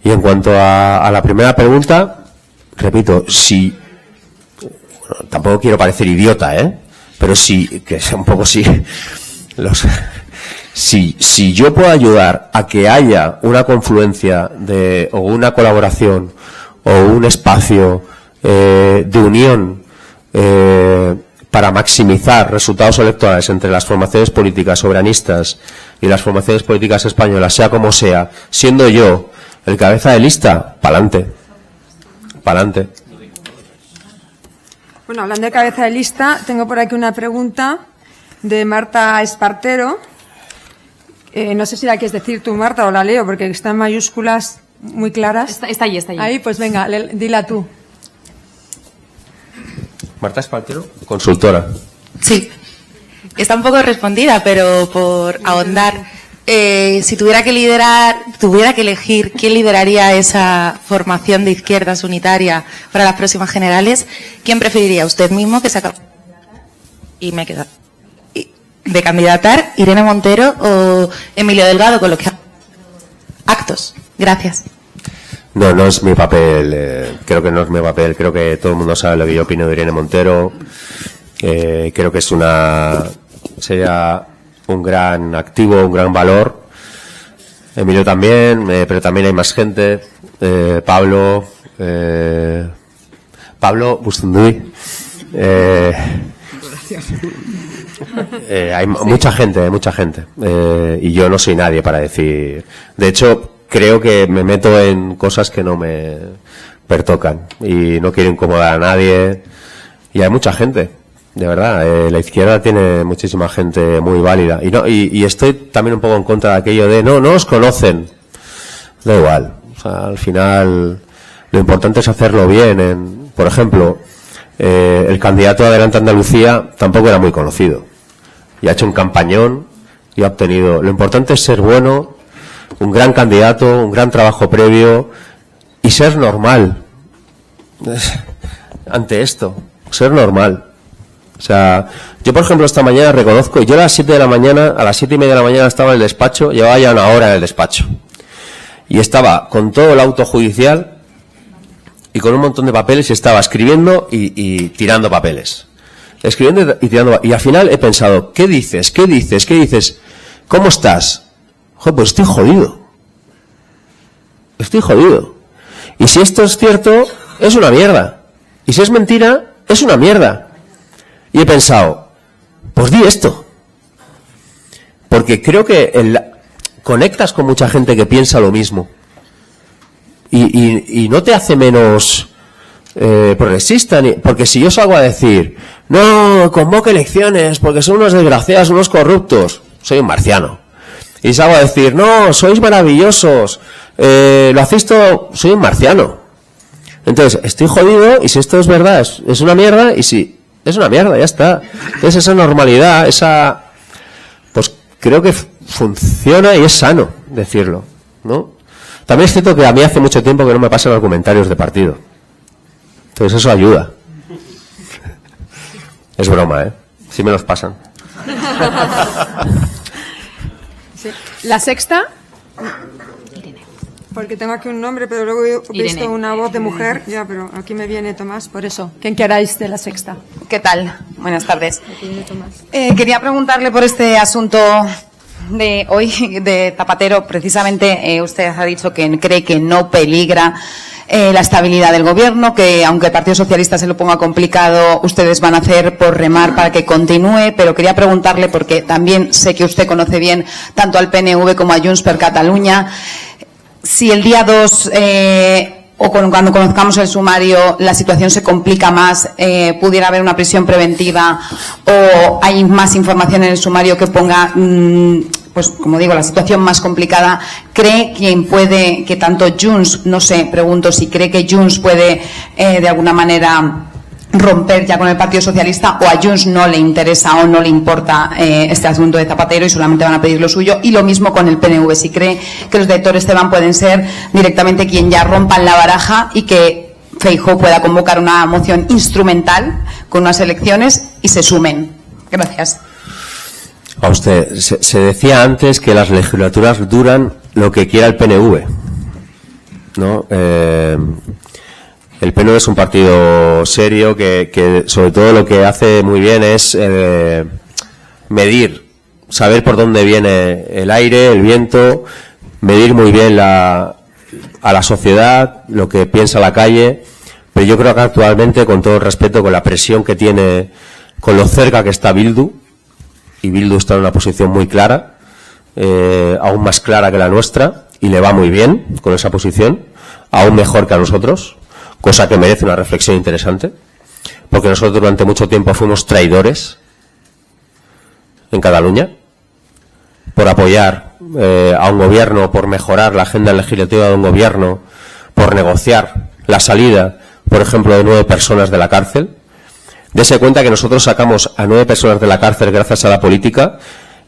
Y en cuanto a la primera pregunta, repito, bueno, tampoco quiero parecer idiota, pero sí, que sea un poco sí, si yo puedo ayudar a que haya una confluencia o una colaboración o un espacio de unión para maximizar resultados electorales entre las formaciones políticas soberanistas y las formaciones políticas españolas, sea como sea, siendo yo el cabeza de lista, pa'lante. Bueno, hablando de cabeza de lista, tengo por aquí una pregunta de Marta Espartero. No sé si la quieres decir tú, Marta, o la leo, porque está en mayúsculas muy claras. Está ahí. Ahí, pues venga, dila tú. Marta Espartero, consultora. Sí, está un poco respondida, pero por ahondar, si tuviera que elegir quién lideraría esa formación de izquierdas unitaria para las próximas generales, ¿quién preferiría? ¿Usted mismo, que se acaba de candidatar, Irene Montero o Emilio Delgado, con lo que actos? Gracias. No es mi papel, creo que no es mi papel, creo que todo el mundo sabe lo que yo opino de Irene Montero, creo que sería un gran activo, un gran valor. Emilio también, pero también hay más gente, Pablo Bustunduy, hay mucha gente, y yo no soy nadie para decir. De hecho, creo que me meto en cosas que no me pertocan y no quiero incomodar a nadie, y hay mucha gente, de verdad. La izquierda tiene muchísima gente muy válida, y estoy también un poco en contra de aquello de no os conocen. Da igual, o sea, al final lo importante es hacerlo bien. Por ejemplo, el candidato de Adelante Andalucía tampoco era muy conocido y ha hecho un campañón y ha obtenido. Lo importante es ser bueno, un gran candidato, un gran trabajo previo y ser normal ante esto, ser normal. O sea, yo por ejemplo esta mañana reconozco, yo a las 7 de la mañana, a las 7:30 de la mañana estaba en el despacho, llevaba ya una hora en el despacho y estaba con todo el auto judicial y con un montón de papeles y estaba escribiendo y tirando papeles, escribiendo y tirando, y al final he pensado, ¿qué dices? ¿Cómo estás? Joder, pues estoy jodido. Y si esto es cierto, es una mierda. Y si es mentira, es una mierda. Y he pensado, pues di esto. Porque creo que conectas con mucha gente que piensa lo mismo. Y no te hace menos progresista. Porque si yo salgo a decir, no, convoque elecciones porque son unos desgraciados, unos corruptos, soy un marciano. Y salgo a decir, no, sois maravillosos, lo hacéis todo, soy un marciano. Entonces, estoy jodido, y si esto es verdad, es una mierda, y si es una mierda, ya está. Entonces, esa normalidad, pues creo que funciona y es sano decirlo, ¿no? También es cierto que a mí hace mucho tiempo que no me pasan los comentarios de partido. Entonces, eso ayuda. Es broma, sí me los pasan. Sí. La sexta, porque tengo aquí un nombre, pero luego he visto Irene. una voz de mujer, ya, pero aquí me viene Tomás, por eso. ¿Quién queráis de la sexta? ¿Qué tal? Buenas tardes. Aquí viene Tomás. Quería preguntarle por este asunto de hoy, de Zapatero. Precisamente usted ha dicho que cree que no peligra la estabilidad del gobierno, que aunque el Partido Socialista se lo ponga complicado, ustedes van a hacer por remar para que continúe, pero quería preguntarle, porque también sé que usted conoce bien tanto al PNV como a Junts per Catalunya, si el día 2 o cuando conozcamos el sumario la situación se complica más, pudiera haber una prisión preventiva, o hay más información en el sumario que ponga, pues como digo, la situación más complicada. ¿Cree que tanto Junts, no sé, pregunto si cree que Junts puede de alguna manera romper ya con el Partido Socialista, o a Junts no le interesa o no le importa este asunto de Zapatero y solamente van a pedir lo suyo, y lo mismo con el PNV, si cree que los de Héctor Esteban pueden ser directamente quien ya rompan la baraja y que Feijóo pueda convocar una moción instrumental con unas elecciones y se sumen. Gracias. A usted, se decía antes que las legislaturas duran lo que quiera el PNV, ¿no? El PNV es un partido serio que sobre todo lo que hace muy bien es medir, saber por dónde viene el aire, el viento, medir muy bien a la sociedad, lo que piensa la calle, pero yo creo que actualmente, con todo el respeto, con la presión que tiene, con lo cerca que está Bildu, y Bildu está en una posición muy clara, aún más clara que la nuestra, y le va muy bien con esa posición, aún mejor que a nosotros, cosa que merece una reflexión interesante, porque nosotros durante mucho tiempo fuimos traidores en Cataluña, por apoyar a un gobierno, por mejorar la agenda legislativa de un gobierno, por negociar la salida, por ejemplo, de 9 personas de la cárcel. Dese cuenta que nosotros sacamos a 9 personas de la cárcel gracias a la política,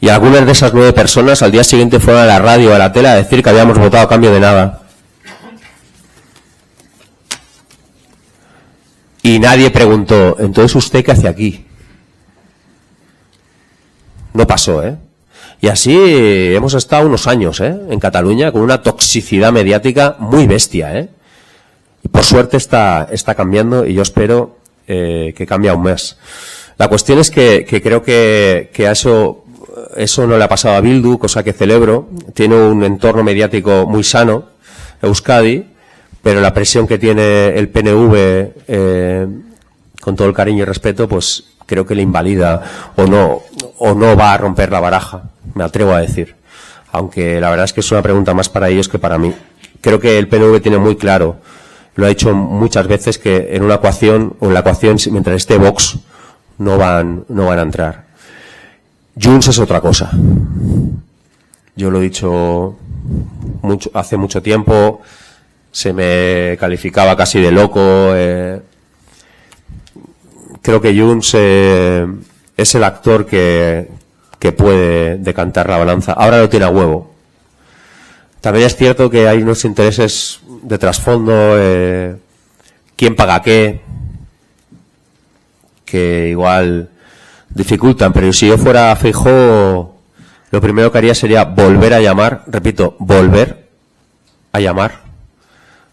y algunas de esas 9 personas al día siguiente fueron a la radio o a la tele a decir que habíamos votado a cambio de nada. Y nadie preguntó, entonces, ¿usted qué hace aquí? No pasó, ¿eh? Y así hemos estado unos años, en Cataluña, con una toxicidad mediática muy bestia, Y por suerte está cambiando, y yo espero que cambie aún más. La cuestión es que creo que a eso no le ha pasado a Bildu, cosa que celebro. Tiene un entorno mediático muy sano, Euskadi, pero la presión que tiene el PNV, con todo el cariño y respeto, pues creo que le invalida o no va a romper la baraja, me atrevo a decir. Aunque la verdad es que es una pregunta más para ellos que para mí. Creo que el PNV tiene muy claro, lo ha dicho muchas veces, que en la ecuación, mientras esté Vox, no van a entrar. Junts es otra cosa. Yo lo he dicho hace mucho tiempo, se me calificaba casi de loco. Creo que Junts es el actor que puede decantar la balanza. Ahora lo tiene a huevo. También es cierto que hay unos intereses de trasfondo, quién paga qué, que igual dificultan, pero si yo fuera Feijóo, lo primero que haría sería volver a llamar, repito, volver a llamar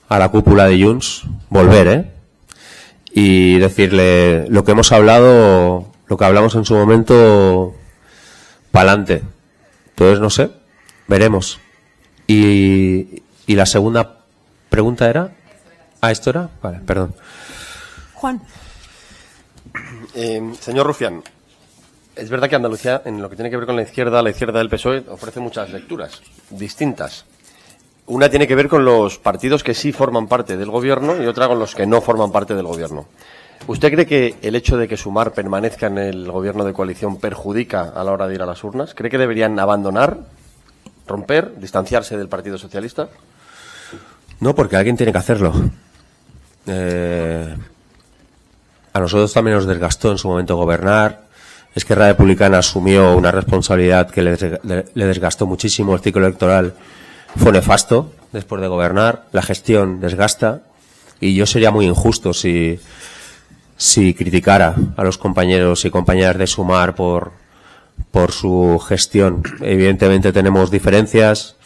a la cúpula de Junts, volver, y decirle lo que hemos hablado, lo que hablamos en su momento, pa'lante. Entonces, no sé, veremos. Y la segunda pregunta era... ¿esto era? Vale, perdón. Juan. Señor Rufián, es verdad que Andalucía, en lo que tiene que ver con la izquierda del PSOE, ofrece muchas lecturas distintas. Una tiene que ver con los partidos que sí forman parte del gobierno y otra con los que no forman parte del gobierno. ¿Usted cree que el hecho de que Sumar permanezca en el gobierno de coalición perjudica a la hora de ir a las urnas? ¿Cree que deberían abandonar, romper, distanciarse del Partido Socialista? No, porque alguien tiene que hacerlo. A nosotros también nos desgastó en su momento gobernar. Esquerra Republicana asumió una responsabilidad que le desgastó muchísimo. El ciclo electoral fue nefasto después de gobernar. La gestión desgasta. Y yo sería muy injusto si criticara a los compañeros y compañeras de Sumar por su gestión. Evidentemente tenemos diferencias.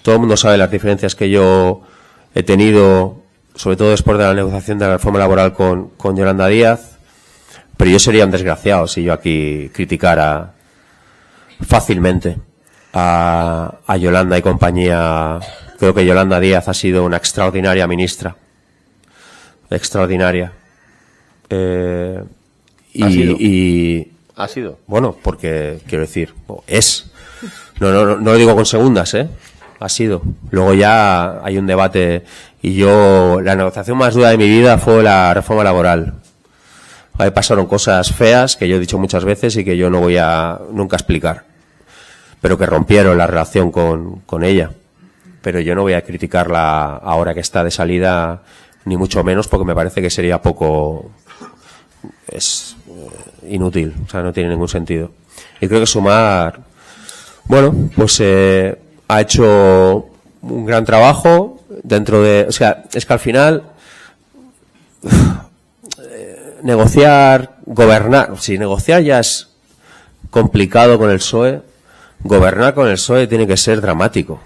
Todo el mundo sabe las diferencias que yo he tenido, sobre todo después de la negociación de la reforma laboral con Yolanda Díaz. Pero yo sería un desgraciado si yo aquí criticara fácilmente a Yolanda y compañía. Creo que Yolanda Díaz ha sido una extraordinaria ministra. Extraordinaria. ¿Ha sido? Bueno, porque, quiero decir, es. No lo digo con segundas, ha sido. Luego ya hay un debate, y la negociación más dura de mi vida fue la reforma laboral. Ahí pasaron cosas feas que yo he dicho muchas veces y que yo no voy a nunca explicar, pero que rompieron la relación con ella. Pero yo no voy a criticarla ahora que está de salida, ni mucho menos, porque me parece que sería poco es inútil, o sea, no tiene ningún sentido. Y creo que Sumar, bueno, pues ha hecho un gran trabajo dentro de, o sea, es que al final negociar, gobernar, si negociar ya es complicado con el PSOE, gobernar con el PSOE tiene que ser dramático.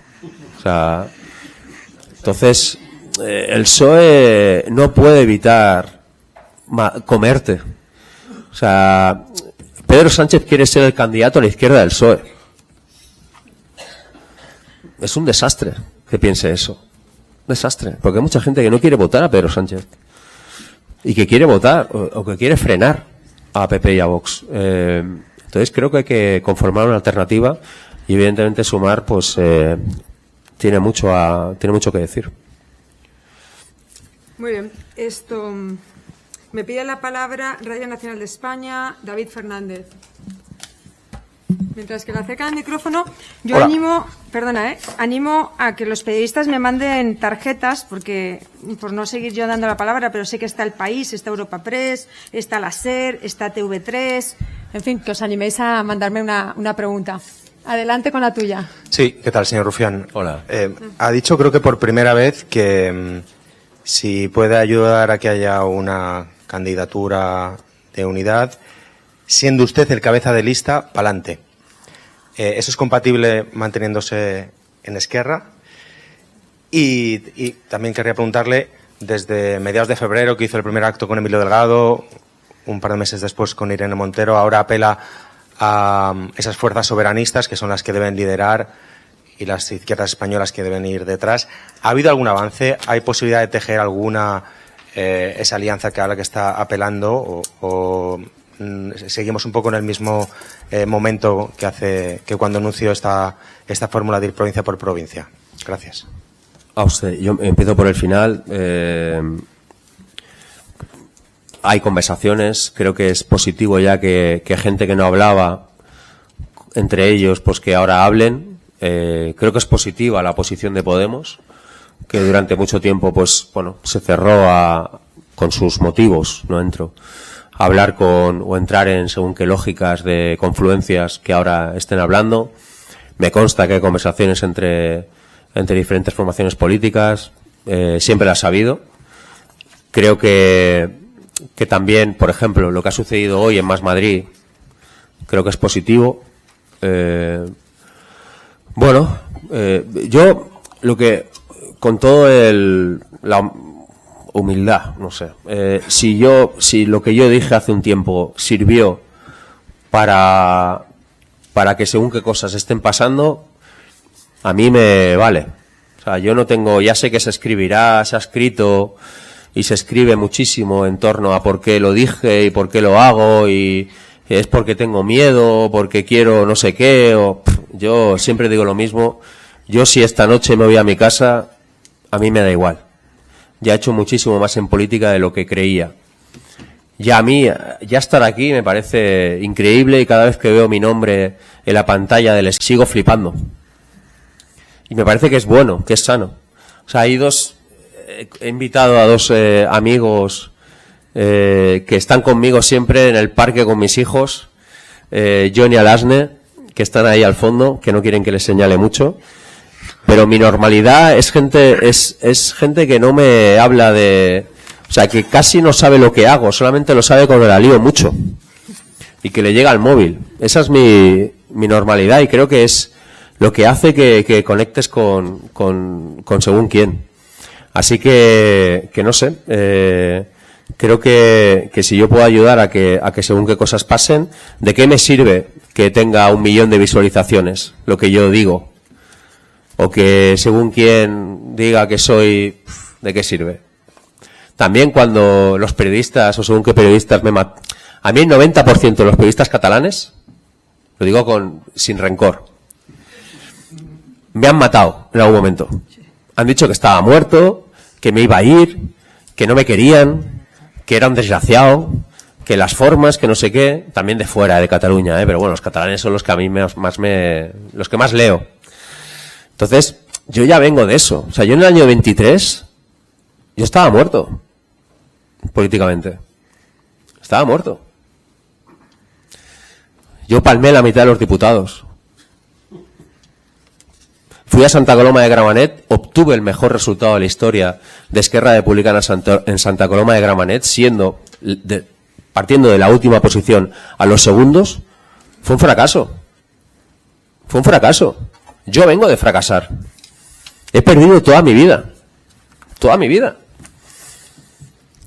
O sea, entonces el PSOE no puede evitar comerte. O sea, Pedro Sánchez quiere ser el candidato a la izquierda del PSOE. Es un desastre que piense eso. Un desastre, porque hay mucha gente que no quiere votar a Pedro Sánchez y que quiere votar o que quiere frenar a PP y a Vox. Entonces creo que hay que conformar una alternativa y evidentemente Sumar pues tiene mucho que decir. Muy bien, me pide la palabra Radio Nacional de España, David Fernández. Mientras que le acerca el micrófono, yo animo a que los periodistas me manden tarjetas, porque por no seguir yo dando la palabra, pero sé que está El País, está Europa Press, está la SER, está TV3, en fin, que os animéis a mandarme una pregunta. Adelante con la tuya. Sí, ¿qué tal, señor Rufián? Hola. Ha dicho, creo que por primera vez, que si puede ayudar a que haya una candidatura de unidad, siendo usted el cabeza de lista, pa'lante. ¿Eso es compatible manteniéndose en Esquerra? Y también querría preguntarle, desde mediados de febrero, que hizo el primer acto con Emilio Delgado, un par de meses después con Irene Montero, ahora apela a esas fuerzas soberanistas que son las que deben liderar y las izquierdas españolas que deben ir detrás. ¿Ha habido algún avance? ¿Hay posibilidad de tejer alguna esa alianza que ahora que está apelando o seguimos un poco en el mismo momento que cuando anunció esta fórmula de ir provincia por provincia? Gracias. A usted, yo empiezo por el final. Hay conversaciones, creo que es positivo ya que gente que no hablaba entre ellos, pues que ahora hablen. Creo que es positiva la posición de Podemos, que durante mucho tiempo, pues bueno, se cerró con sus motivos, no entro, a hablar o entrar en según qué lógicas de confluencias que ahora estén hablando. Me consta que hay conversaciones entre diferentes formaciones políticas, siempre las ha habido. Creo que también, por ejemplo, lo que ha sucedido hoy en Más Madrid, creo que es positivo. Yo lo que, con todo la humildad, no sé, si lo que yo dije hace un tiempo sirvió para que según qué cosas estén pasando, a mí me vale. O sea, yo no tengo, ya sé que se escribirá, se ha escrito y se escribe muchísimo en torno a por qué lo dije y por qué lo hago y es porque tengo miedo, porque quiero no sé qué, yo siempre digo lo mismo. Yo si esta noche me voy a mi casa, a mí me da igual. Ya he hecho muchísimo más en política de lo que creía. Ya a mí, ya estar aquí me parece increíble y cada vez que veo mi nombre en la pantalla sigo flipando. Y me parece que es bueno, que es sano. O sea, he invitado a dos amigos que están conmigo siempre en el parque con mis hijos, John y Alasne, que están ahí al fondo, que no quieren que les señale mucho. Pero mi normalidad es gente que no me habla o sea, que casi no sabe lo que hago, solamente lo sabe cuando la lío mucho y que le llega al móvil. Esa es mi normalidad y creo que es lo que hace que conectes con según quién. Así que no sé, creo que si yo puedo ayudar a que según qué cosas pasen, ¿de qué me sirve que tenga 1 millón de visualizaciones lo que yo digo? O que según quien diga que soy, ¿de qué sirve? También cuando los periodistas, o según qué periodistas a mí el 90% de los periodistas catalanes, lo digo sin rencor, me han matado en algún momento. Han dicho que estaba muerto, que me iba a ir, que no me querían, que era un desgraciado, que las formas, que no sé qué, también de fuera de Cataluña, pero bueno, los catalanes son los que a mí los que más leo. Entonces, yo ya vengo de eso. O sea, yo en el año 23, yo estaba muerto, políticamente. Estaba muerto. Yo palmé la mitad de los diputados. Fui a Santa Coloma de Gramenet, obtuve el mejor resultado de la historia de Esquerra Republicana en Santa Coloma de Gramenet, partiendo de la última posición a los segundos. Fue un fracaso. Fue un fracaso. Yo vengo de fracasar. He perdido toda mi vida. Toda mi vida.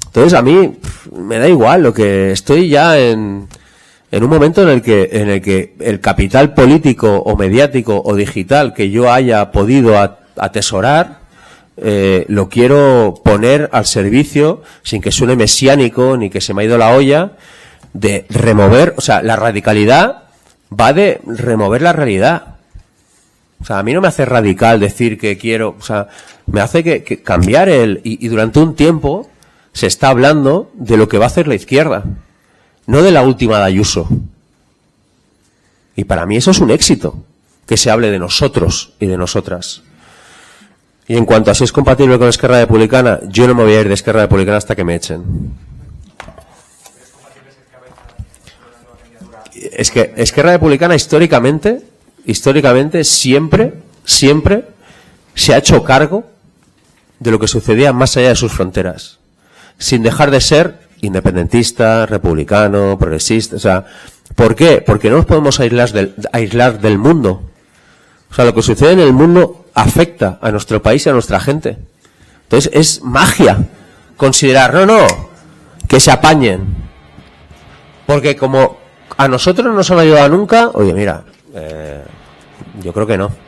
Entonces a mí me da igual, lo que estoy ya en un momento en el que el capital político o mediático o digital que yo haya podido atesorar, lo quiero poner al servicio, sin que suene mesiánico ni que se me ha ido la olla, de remover, o sea, la radicalidad va de remover la realidad. O sea, a mí no me hace radical decir que quiero, o sea, me hace que cambiar y durante un tiempo se está hablando de lo que va a hacer la izquierda, no de la última de Ayuso. Y para mí eso es un éxito, que se hable de nosotros y de nosotras. Y en cuanto a si es compatible con Esquerra Republicana, yo no me voy a ir de Esquerra Republicana hasta que me echen. Es que Esquerra Republicana históricamente siempre se ha hecho cargo de lo que sucedía más allá de sus fronteras, sin dejar de ser independentista, republicano, progresista. O sea, ¿por qué? Porque no nos podemos aislar del mundo. O sea, lo que sucede en el mundo afecta a nuestro país y a nuestra gente. Entonces es magia considerar, que se apañen. Porque como a nosotros no nos han ayudado nunca, oye, mira, yo creo que no.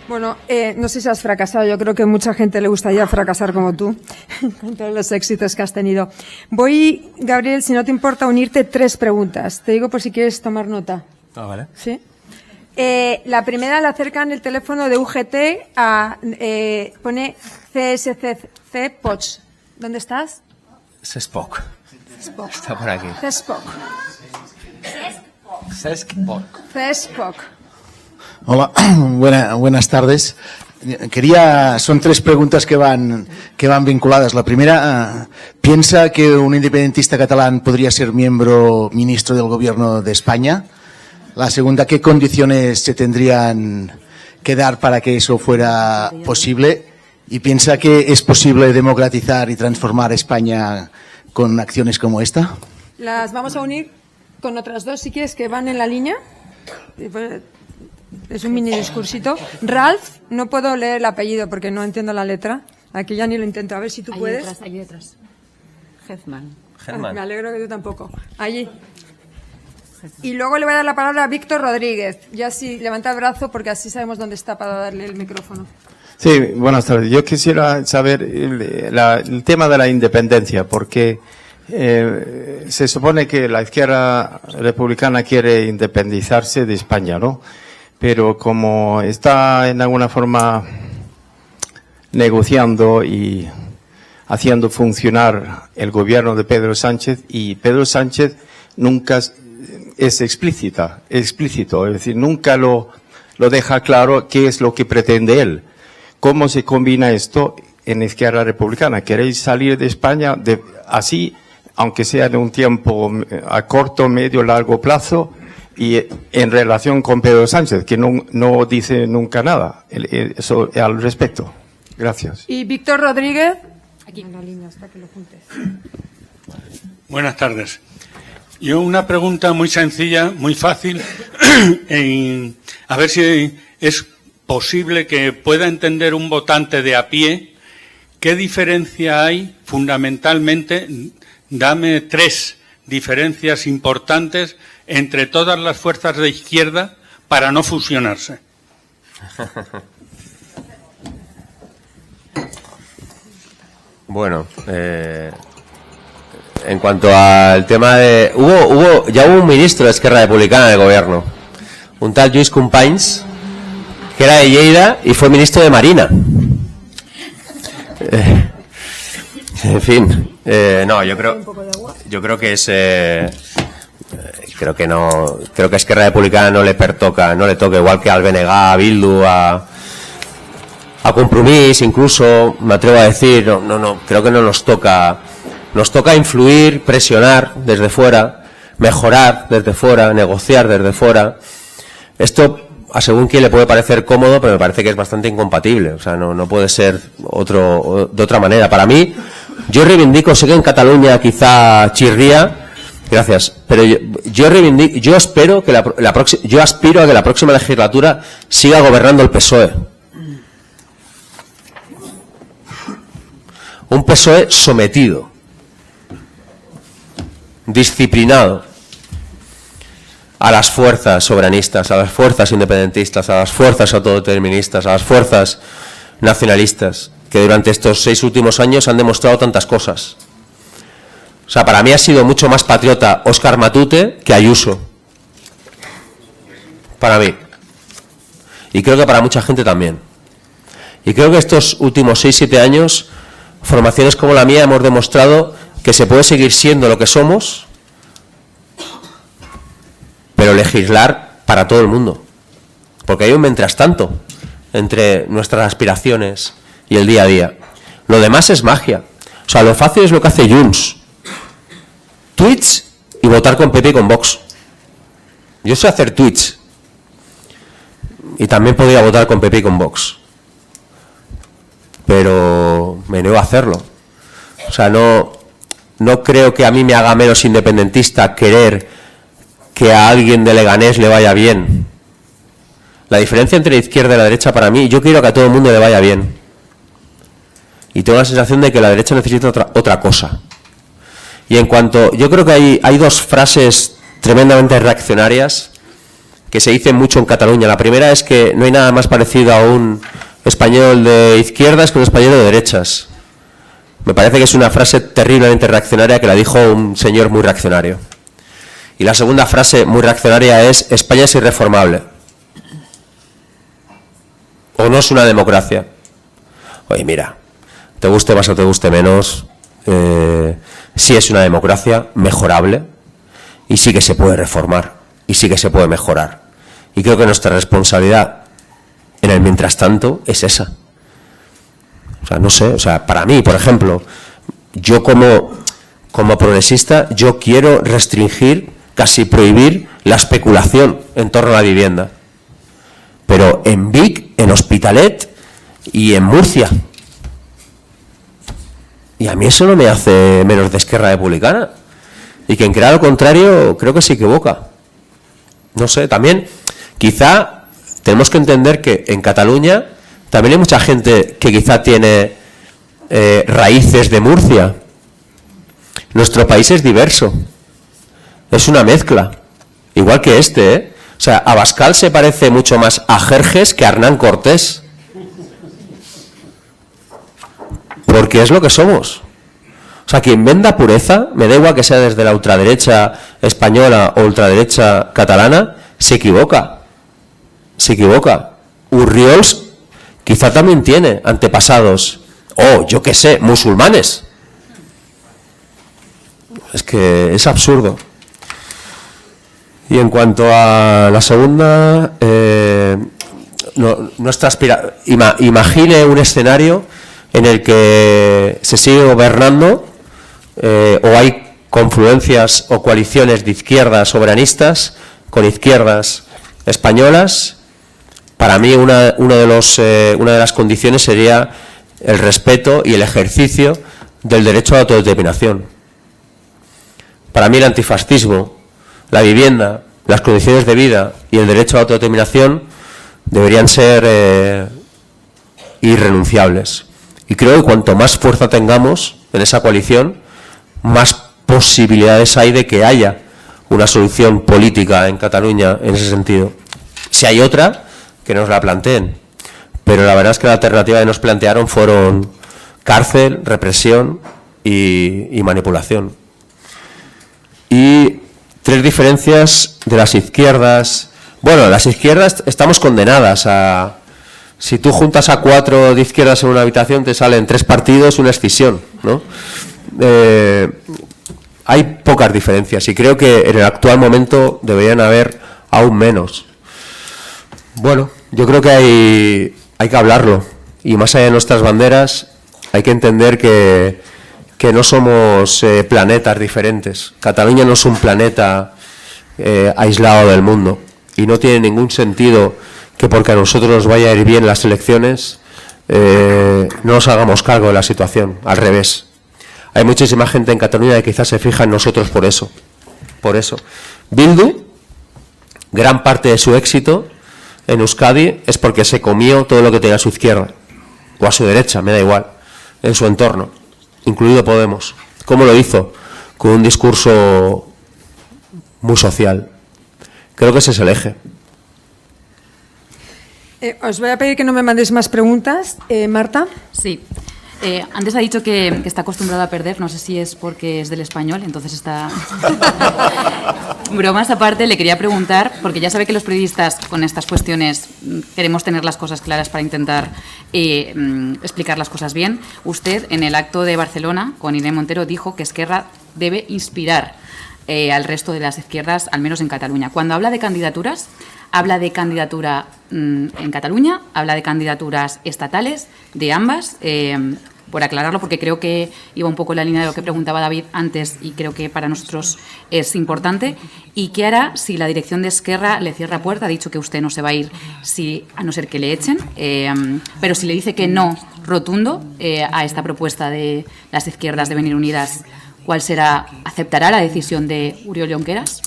Bueno, no sé si has fracasado. Yo creo que a mucha gente le gustaría fracasar como tú, con todos los éxitos que has tenido. Voy, Gabriel, si no te importa, unirte 3 preguntas. Te digo por si quieres tomar nota. Ah, vale. ¿Sí? La primera la acercan el teléfono de UGT a... pone CSCC Poch. ¿Dónde estás? Sespok. Está por aquí. Cespok. Cespok. Hola, buenas tardes. Son 3 preguntas que van vinculadas. La primera, ¿piensa que un independentista catalán podría ser ministro del Gobierno de España? La segunda, ¿qué condiciones se tendrían que dar para que eso fuera posible? ¿Y piensa que es posible democratizar y transformar España con acciones como esta? Las vamos a unir con otras 2, si quieres, que van en la línea. Es un mini discursito. Ralph, no puedo leer el apellido porque no entiendo la letra. Aquí ya ni lo intento. A ver si tú puedes. Ahí detrás. Hefman. Me alegro que tú tampoco. Allí. Y luego le voy a dar la palabra a Víctor Rodríguez. Ya sí, levanta el brazo porque así sabemos dónde está para darle el micrófono. Sí, buenas tardes. Yo quisiera saber el tema de la independencia, porque se supone que la izquierda republicana quiere independizarse de España, ¿no? Pero como está en alguna forma negociando y haciendo funcionar el gobierno de Pedro Sánchez, y Pedro Sánchez nunca es explícito, es decir, nunca lo deja claro qué es lo que pretende él. ¿Cómo se combina esto en Izquierda Republicana? ¿Queréis salir de España así, aunque sea de un tiempo a corto, medio, largo plazo, y en relación con Pedro Sánchez, que no dice nunca nada eso al respecto? Gracias. Y Víctor Rodríguez, aquí en la línea, hasta que lo juntes. Buenas tardes. Yo una pregunta muy sencilla, muy fácil, a ver si es posible que pueda entender un votante de a pie qué diferencia hay fundamentalmente. Dame 3 diferencias importantes entre todas las fuerzas de izquierda para no fusionarse. Bueno, en cuanto al tema de... Ya hubo un ministro de Esquerra Republicana del gobierno, un tal Lluís Companys, que era de Lleida y fue ministro de Marina. En fin, no, yo creo que es... creo que a Esquerra Republicana no le toca, igual que al BNG, a Bildu, a Compromís, incluso, me atrevo a decir, no, creo que no nos toca Nos toca influir, presionar desde fuera, mejorar desde fuera, negociar desde fuera. Esto a según quien le puede parecer cómodo, pero me parece que es bastante incompatible. O sea, no puede ser de otra manera. Para mí, yo reivindico, sé que en Cataluña quizá chirría, gracias, pero yo reivindico, yo espero que yo aspiro a que la próxima legislatura siga gobernando el PSOE. Un PSOE sometido, disciplinado a las fuerzas soberanistas, a las fuerzas independentistas, a las fuerzas autodeterministas, a las fuerzas nacionalistas, que durante estos 6 últimos años han demostrado tantas cosas. O sea, para mí ha sido mucho más patriota Óscar Matute que Ayuso. Para mí. Y creo que para mucha gente también. Y creo que estos últimos 6-7 años, formaciones como la mía hemos demostrado que se puede seguir siendo lo que somos, pero legislar para todo el mundo. Porque hay un mientras tanto entre nuestras aspiraciones y el día a día. Lo demás es magia. O sea, lo fácil es lo que hace Junts. Tweets y votar con PP y con Vox. Yo sé hacer tweets. Y también podría votar con PP y con Vox. Pero me niego a hacerlo. O sea, no creo que a mí me haga menos independentista querer que a alguien de Leganés le vaya bien. La diferencia entre la izquierda y la derecha para mí, yo quiero que a todo el mundo le vaya bien. Y tengo la sensación de que la derecha necesita otra cosa. Y en cuanto, yo creo que hay 2 frases tremendamente reaccionarias que se dicen mucho en Cataluña. La primera es que no hay nada más parecido a un español de izquierdas que un español de derechas. Me parece que es una frase terriblemente reaccionaria que la dijo un señor muy reaccionario. Y la segunda frase muy reaccionaria es: España es irreformable. O no es una democracia. Oye, mira, te guste más o te guste menos, sí es una democracia mejorable y sí que se puede reformar y sí que se puede mejorar. Y creo que nuestra responsabilidad en el mientras tanto es esa. O sea, no sé, o sea, para mí, por ejemplo, yo como progresista, yo quiero restringir, casi prohibir la especulación en torno a la vivienda. Pero en Vic, en Hospitalet y en Murcia. Y a mí eso no me hace menos de Esquerra Republicana. Y quien crea lo contrario, creo que se equivoca. No sé, también, quizá tenemos que entender que en Cataluña también hay mucha gente que quizá tiene raíces de Murcia. Nuestro país es diverso. Es una mezcla. Igual que este, ¿eh? O sea, Abascal se parece mucho más a Jerjes que a Hernán Cortés. Porque es lo que somos. O sea, quien venda pureza, me da igual que sea desde la ultraderecha española o ultraderecha catalana, se equivoca. Se equivoca. Urriols quizá también tiene antepasados, o yo qué sé, musulmanes. Es que es absurdo. Y en cuanto a la segunda, imagine un escenario en el que se sigue gobernando o hay confluencias o coaliciones de izquierdas soberanistas con izquierdas españolas. Para mí una de las condiciones sería el respeto y el ejercicio del derecho a la autodeterminación. Para mí el antifascismo, la vivienda, las condiciones de vida y el derecho a la autodeterminación deberían ser irrenunciables. Y creo que cuanto más fuerza tengamos en esa coalición, más posibilidades hay de que haya una solución política en Cataluña en ese sentido. Si hay otra, que nos la planteen. Pero la verdad es que la alternativa que nos plantearon fueron cárcel, represión y manipulación. Y 3 diferencias de las izquierdas. Bueno, las izquierdas estamos condenadas a... Si tú juntas a 4 de izquierdas en una habitación, te salen 3 partidos, una escisión, ¿no? Hay pocas diferencias y creo que en el actual momento deberían haber aún menos. Bueno, yo creo que hay que hablarlo. Y más allá de nuestras banderas, hay que entender que que no somos planetas diferentes. Cataluña no es un planeta aislado del mundo y no tiene ningún sentido que porque a nosotros nos vaya a ir bien las elecciones no nos hagamos cargo de la situación. Al revés. Hay muchísima gente en Cataluña que quizás se fija en nosotros por eso. Por eso. Bildu, gran parte de su éxito en Euskadi es porque se comió todo lo que tenía a su izquierda o a su derecha, me da igual, en su entorno, incluido Podemos. ¿Cómo lo hizo? Con un discurso muy social. Creo que ese es el eje. Os voy a pedir que no me mandéis más preguntas. Marta. Sí. Antes ha dicho que está acostumbrado a perder, no sé si es porque es del Español, entonces está... Bromas aparte, le quería preguntar, porque ya sabe que los periodistas con estas cuestiones queremos tener las cosas claras para intentar explicar las cosas bien. Usted, en el acto de Barcelona, con Irene Montero, dijo que Esquerra debe inspirar al resto de las izquierdas, al menos en Cataluña. Cuando habla de candidaturas, habla de candidatura en Cataluña, habla de candidaturas estatales, de ambas, por aclararlo, porque creo que iba un poco en la línea de lo que preguntaba David antes y creo que para nosotros es importante. ¿Y qué hará si la dirección de Esquerra le cierra puerta? Ha dicho que usted no se va a ir a no ser que le echen, pero si le dice que no rotundo a esta propuesta de las izquierdas de venir unidas, ¿cuál será? ¿Aceptará la decisión de Oriol Junqueras?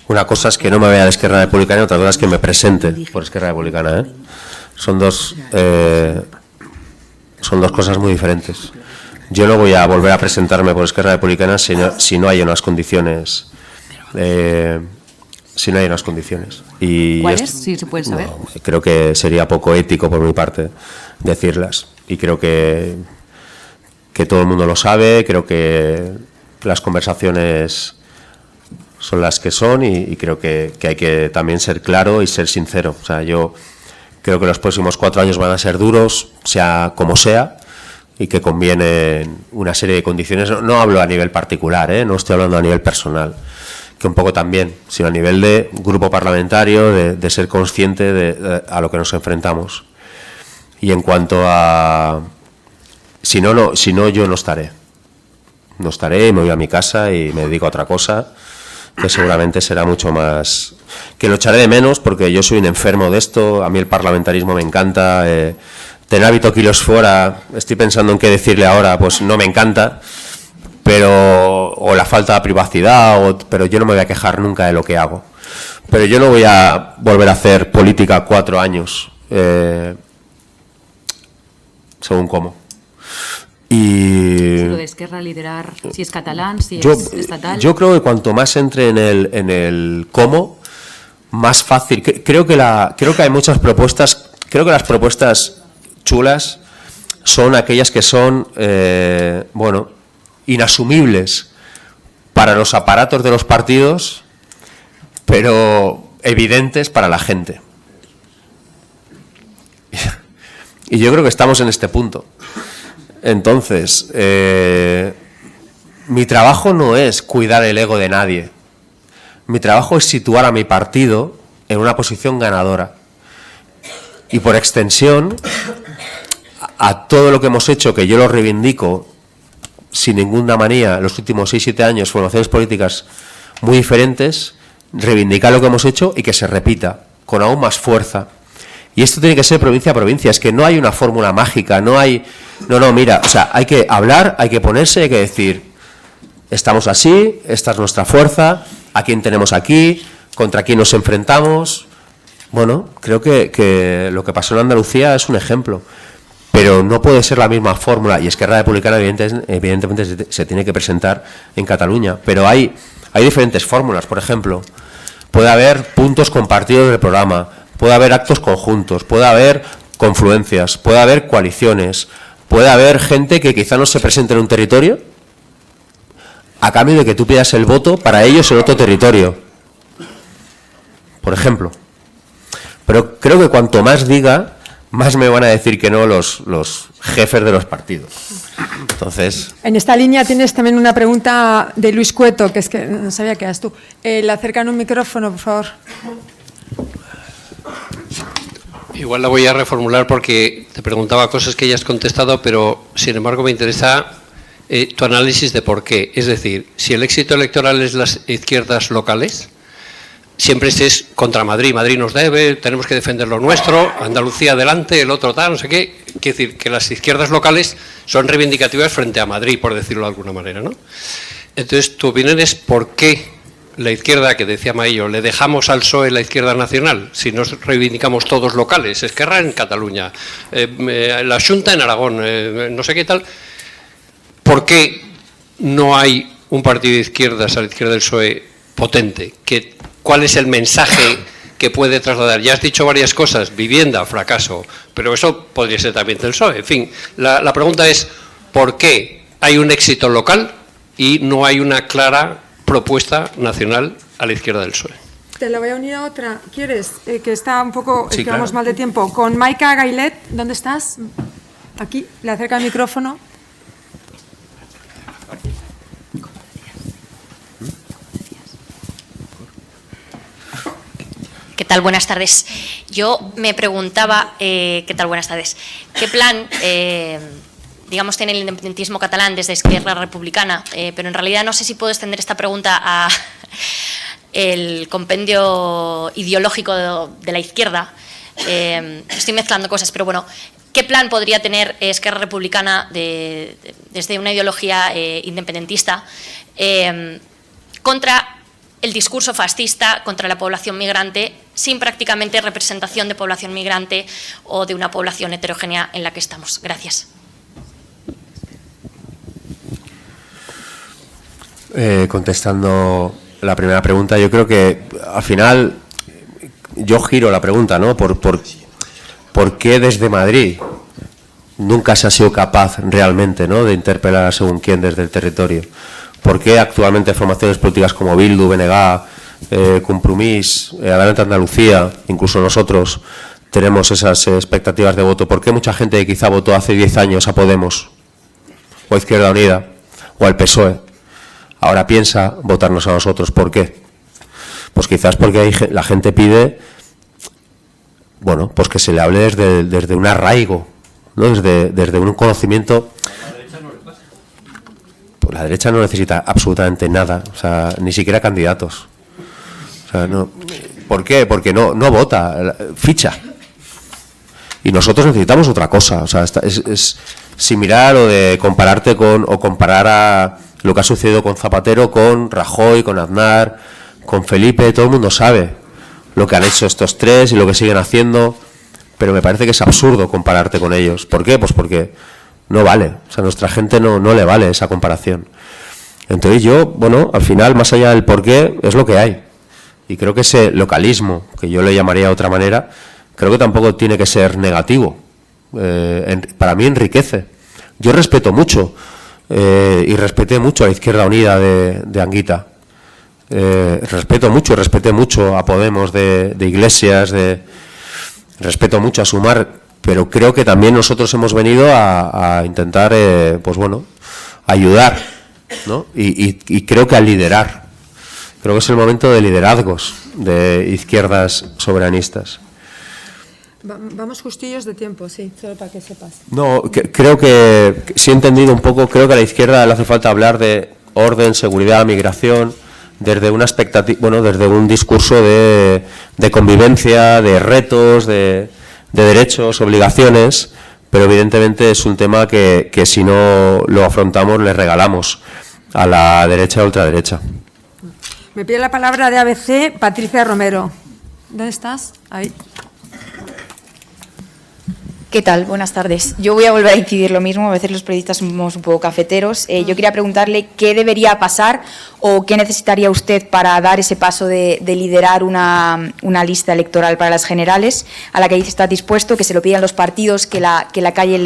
Una cosa es que no me vea de Esquerra Republicana y otra cosa es que me presente por Esquerra Republicana, ¿eh? Son dos cosas muy diferentes. Yo no voy a volver a presentarme por Esquerra Republicana si no hay unas condiciones. Si no hay unas condiciones. Y ¿cuáles? Si se puede saber. No, creo que sería poco ético por mi parte decirlas. Y creo que todo el mundo lo sabe. Creo que las conversaciones son las que son y creo que hay que también ser claro y ser sincero. O sea, yo creo que los próximos 4 años van a ser duros, sea como sea, y que conviene una serie de condiciones. No hablo a nivel particular, no estoy hablando a nivel personal, que un poco también, sino a nivel de grupo parlamentario, de ser consciente a lo que nos enfrentamos. Y en cuanto a... Si no, yo no estaré. No estaré, me voy a mi casa y me dedico a otra cosa, que seguramente será mucho más... Que lo echaré de menos porque yo soy un enfermo de esto, a mí el parlamentarismo me encanta, tener a Vito Kilos fuera, estoy pensando en qué decirle ahora, pues no me encanta, o la falta de privacidad, pero yo no me voy a quejar nunca de lo que hago. Pero yo no voy a volver a hacer política 4 años, según cómo. Y lo de Esquerra liderar, si es catalán, si es estatal. Yo creo que cuanto más entre en el cómo, más fácil. Creo que hay muchas propuestas. Creo que las propuestas chulas son aquellas que son, inasumibles para los aparatos de los partidos, pero evidentes para la gente. Y yo creo que estamos en este punto. Entonces, mi trabajo no es cuidar el ego de nadie. Mi trabajo es situar a mi partido en una posición ganadora. Y por extensión, a todo lo que hemos hecho, que yo lo reivindico sin ninguna manía, los últimos 6-7 años, formaciones políticas muy diferentes, reivindicar lo que hemos hecho y que se repita con aún más fuerza. Y esto tiene que ser provincia a provincia, es que no hay una fórmula mágica, mira, o sea, hay que hablar, hay que ponerse, hay que decir, estamos así, esta es nuestra fuerza, a quién tenemos aquí, contra quién nos enfrentamos. Bueno, creo que lo que pasó en Andalucía es un ejemplo, pero no puede ser la misma fórmula, y Esquerra Republicana evidentemente se tiene que presentar en Cataluña, pero hay diferentes fórmulas. Por ejemplo, puede haber puntos compartidos del programa, puede haber actos conjuntos, puede haber confluencias, puede haber coaliciones, puede haber gente que quizá no se presente en un territorio a cambio de que tú pidas el voto para ellos en otro territorio, por ejemplo. Pero creo que cuanto más diga, más me van a decir que no los jefes de los partidos. Entonces... En esta línea tienes también una pregunta de Luis Cueto, que es que no sabía que eras tú. Le acercan un micrófono, por favor. Igual la voy a reformular porque te preguntaba cosas que ya has contestado, pero sin embargo me interesa tu análisis de por qué. Es decir, si el éxito electoral es las izquierdas locales, siempre estés contra Madrid. Madrid nos debe, tenemos que defender lo nuestro, Andalucía adelante, el otro tal, no sé qué. Quiere decir que las izquierdas locales son reivindicativas frente a Madrid, por decirlo de alguna manera, ¿no? Entonces, tu opinión es por qué la izquierda, que decía Maillo, le dejamos al PSOE la izquierda nacional, si nos reivindicamos todos locales, Esquerra en Cataluña, la Xunta en Aragón, no sé qué tal. ¿Por qué no hay un partido de izquierdas a la izquierda del PSOE potente? ¿Cuál es el mensaje que puede trasladar? Ya has dicho varias cosas, vivienda, fracaso, pero eso podría ser también del PSOE. En fin, la pregunta es, ¿por qué hay un éxito local y no hay una clara propuesta nacional a la izquierda del PSOE? Te la voy a unir a otra. ¿Quieres? Que está un poco, Sí, que vamos claro. mal de tiempo. Con Maika Gailet, ¿dónde estás? Aquí, le acerca el micrófono. ¿Qué tal? Buenas tardes. Yo me preguntaba, ¿qué tal? Buenas tardes. ¿Qué plan, digamos, tiene el independentismo catalán desde Esquerra Republicana? Pero en realidad no sé si puedo extender esta pregunta a el compendio ideológico de la izquierda. Estoy mezclando cosas, pero bueno, ¿qué plan podría tener Esquerra Republicana desde una ideología independentista contra el discurso fascista, contra la población migrante, sin prácticamente representación de población migrante o de una población heterogénea en la que estamos? Gracias. Contestando la primera pregunta, yo creo que al final yo giro la pregunta, ¿no? ¿Por qué desde Madrid nunca se ha sido capaz realmente, ¿no?, de interpelar a según quién desde el territorio? ¿Por qué actualmente formaciones políticas como Bildu, BNG, Compromís, Adelante Andalucía, incluso nosotros, tenemos esas expectativas de voto? ¿Por qué mucha gente que quizá votó hace 10 años a Podemos, o a Izquierda Unida, o al PSOE, ahora piensa votarnos a nosotros? ¿Por qué? Pues quizás porque la gente pide, bueno, pues que se le hable desde un arraigo, ¿no?, desde un conocimiento. Pues la derecha no necesita absolutamente nada, o sea, ni siquiera candidatos. O sea, no. ¿Por qué? Porque no vota, ficha. Y nosotros necesitamos otra cosa. O sea, es similar lo de compararte o comparar a lo que ha sucedido con Zapatero, con Rajoy, con Aznar, con Felipe. Todo el mundo sabe lo que han hecho estos tres y lo que siguen haciendo, pero me parece que es absurdo compararte con ellos. ¿Por qué? Pues porque no vale. O sea, a nuestra gente no le vale esa comparación. Entonces yo, bueno, al final, más allá del por qué, es lo que hay. Y creo que ese localismo, que yo le llamaría de otra manera, creo que tampoco tiene que ser negativo. Para mí enriquece. Yo respeto mucho y respeté mucho a la Izquierda Unida de Anguita. Respeté mucho a Podemos de Iglesias, respeto mucho a Sumar, pero creo que también nosotros hemos venido a intentar, pues bueno, ayudar, ¿no? Y creo que a liderar. Creo que es el momento de liderazgos de izquierdas soberanistas. Vamos justillos de tiempo, sí, solo para que sepas. No, creo que, si he entendido un poco, creo que a la izquierda le hace falta hablar de orden, seguridad, migración, desde una expectativa, bueno, desde un discurso de convivencia, de retos, de derechos, obligaciones, pero evidentemente es un tema que si no lo afrontamos le regalamos a la derecha y a la ultraderecha. Me pide la palabra de ABC, Patricia Romero. ¿Dónde estás? Ahí. ¿Qué tal? Buenas tardes. Yo voy a volver a incidir lo mismo, a veces los periodistas somos un poco cafeteros. Yo quería preguntarle qué debería pasar o qué necesitaría usted para dar ese paso de liderar una lista electoral para las generales, a la que dice está dispuesto, que se lo pidan los partidos, que la calle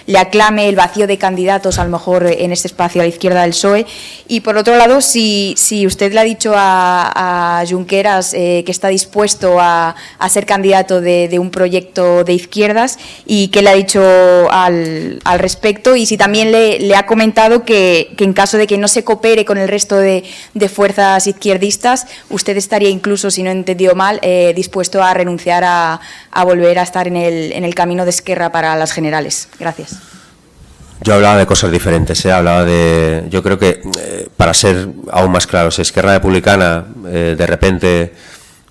le aclame, el vacío de candidatos a lo mejor en este espacio a la izquierda del PSOE. Y por otro lado, si usted le ha dicho a Junqueras que está dispuesto a ser candidato de un proyecto de izquierdas, y qué le ha dicho al respecto, y si también le ha comentado que en caso de que no se coopere con el resto de fuerzas izquierdistas, usted estaría incluso, si no he entendido mal, dispuesto a renunciar a volver a estar en el camino de Esquerra para las generales. Gracias. Yo hablaba de cosas diferentes, hablaba de... Yo creo que, para ser aún más claros, Esquerra Republicana de repente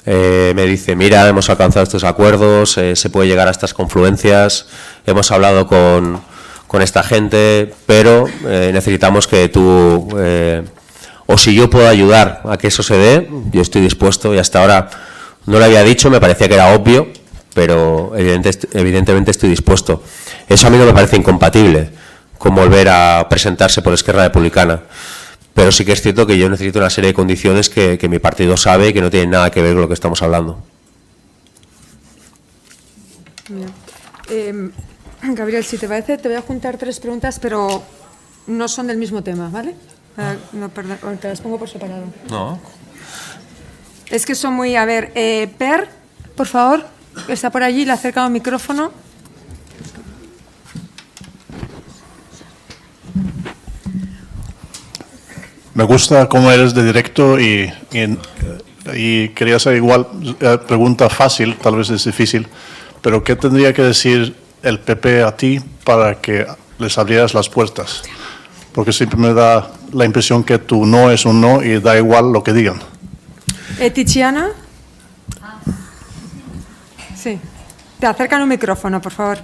me dice, mira, hemos alcanzado estos acuerdos, se puede llegar a estas confluencias, hemos hablado con esta gente, pero necesitamos que tú... o si yo puedo ayudar a que eso se dé, yo estoy dispuesto, y hasta ahora no lo había dicho, me parecía que era obvio, pero evidentemente estoy dispuesto. Eso a mí no me parece incompatible con volver a presentarse por Esquerra Republicana, pero sí que es cierto que yo necesito una serie de condiciones que mi partido sabe y que no tienen nada que ver con lo que estamos hablando. Gabriel, si te parece, te voy a juntar 3 preguntas, pero no son del mismo tema, ¿vale? No, perdón, te las pongo por separado. No. Es que son muy... A ver, Per, por favor, está por allí, le acerca un micrófono. Me gusta cómo eres de directo y quería hacer igual, pregunta fácil, tal vez es difícil, pero ¿qué tendría que decir el PP a ti para que les abrieras las puertas? Porque siempre me da la impresión que tu no es un no y da igual lo que digan. Tiziana. Sí. Te acercan un micrófono, por favor.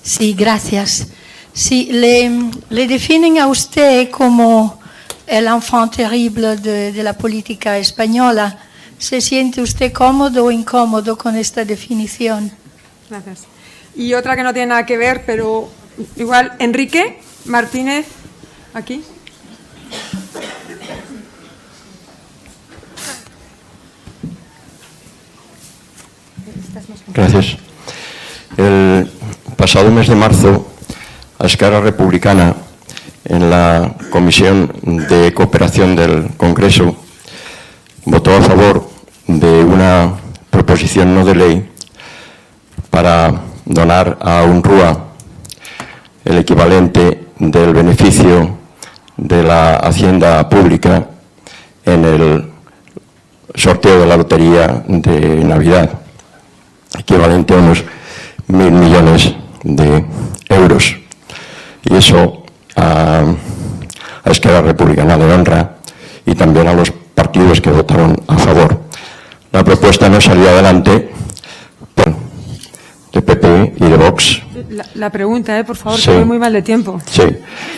Sí, gracias. Sí, le definen a usted como el enfant terrible de la política española. ¿Se siente usted cómodo o incómodo con esta definición? Gracias. Y otra que no tiene nada que ver, pero igual, Enrique Martínez, aquí. Gracias. El pasado mes de marzo, Esquerra Republicana, en la Comisión de Cooperación del Congreso, votó a favor de una proposición no de ley para donar a UNRWA el equivalente del beneficio de la hacienda pública en el sorteo de la lotería de Navidad, equivalente a unos 1.000 millones de euros. Y eso a Esquerra Republicana le honra, y también a los partidos que votaron a favor. La propuesta no salió adelante de PP y de Vox. La pregunta, por favor, Sí. que voy muy mal de tiempo. Sí,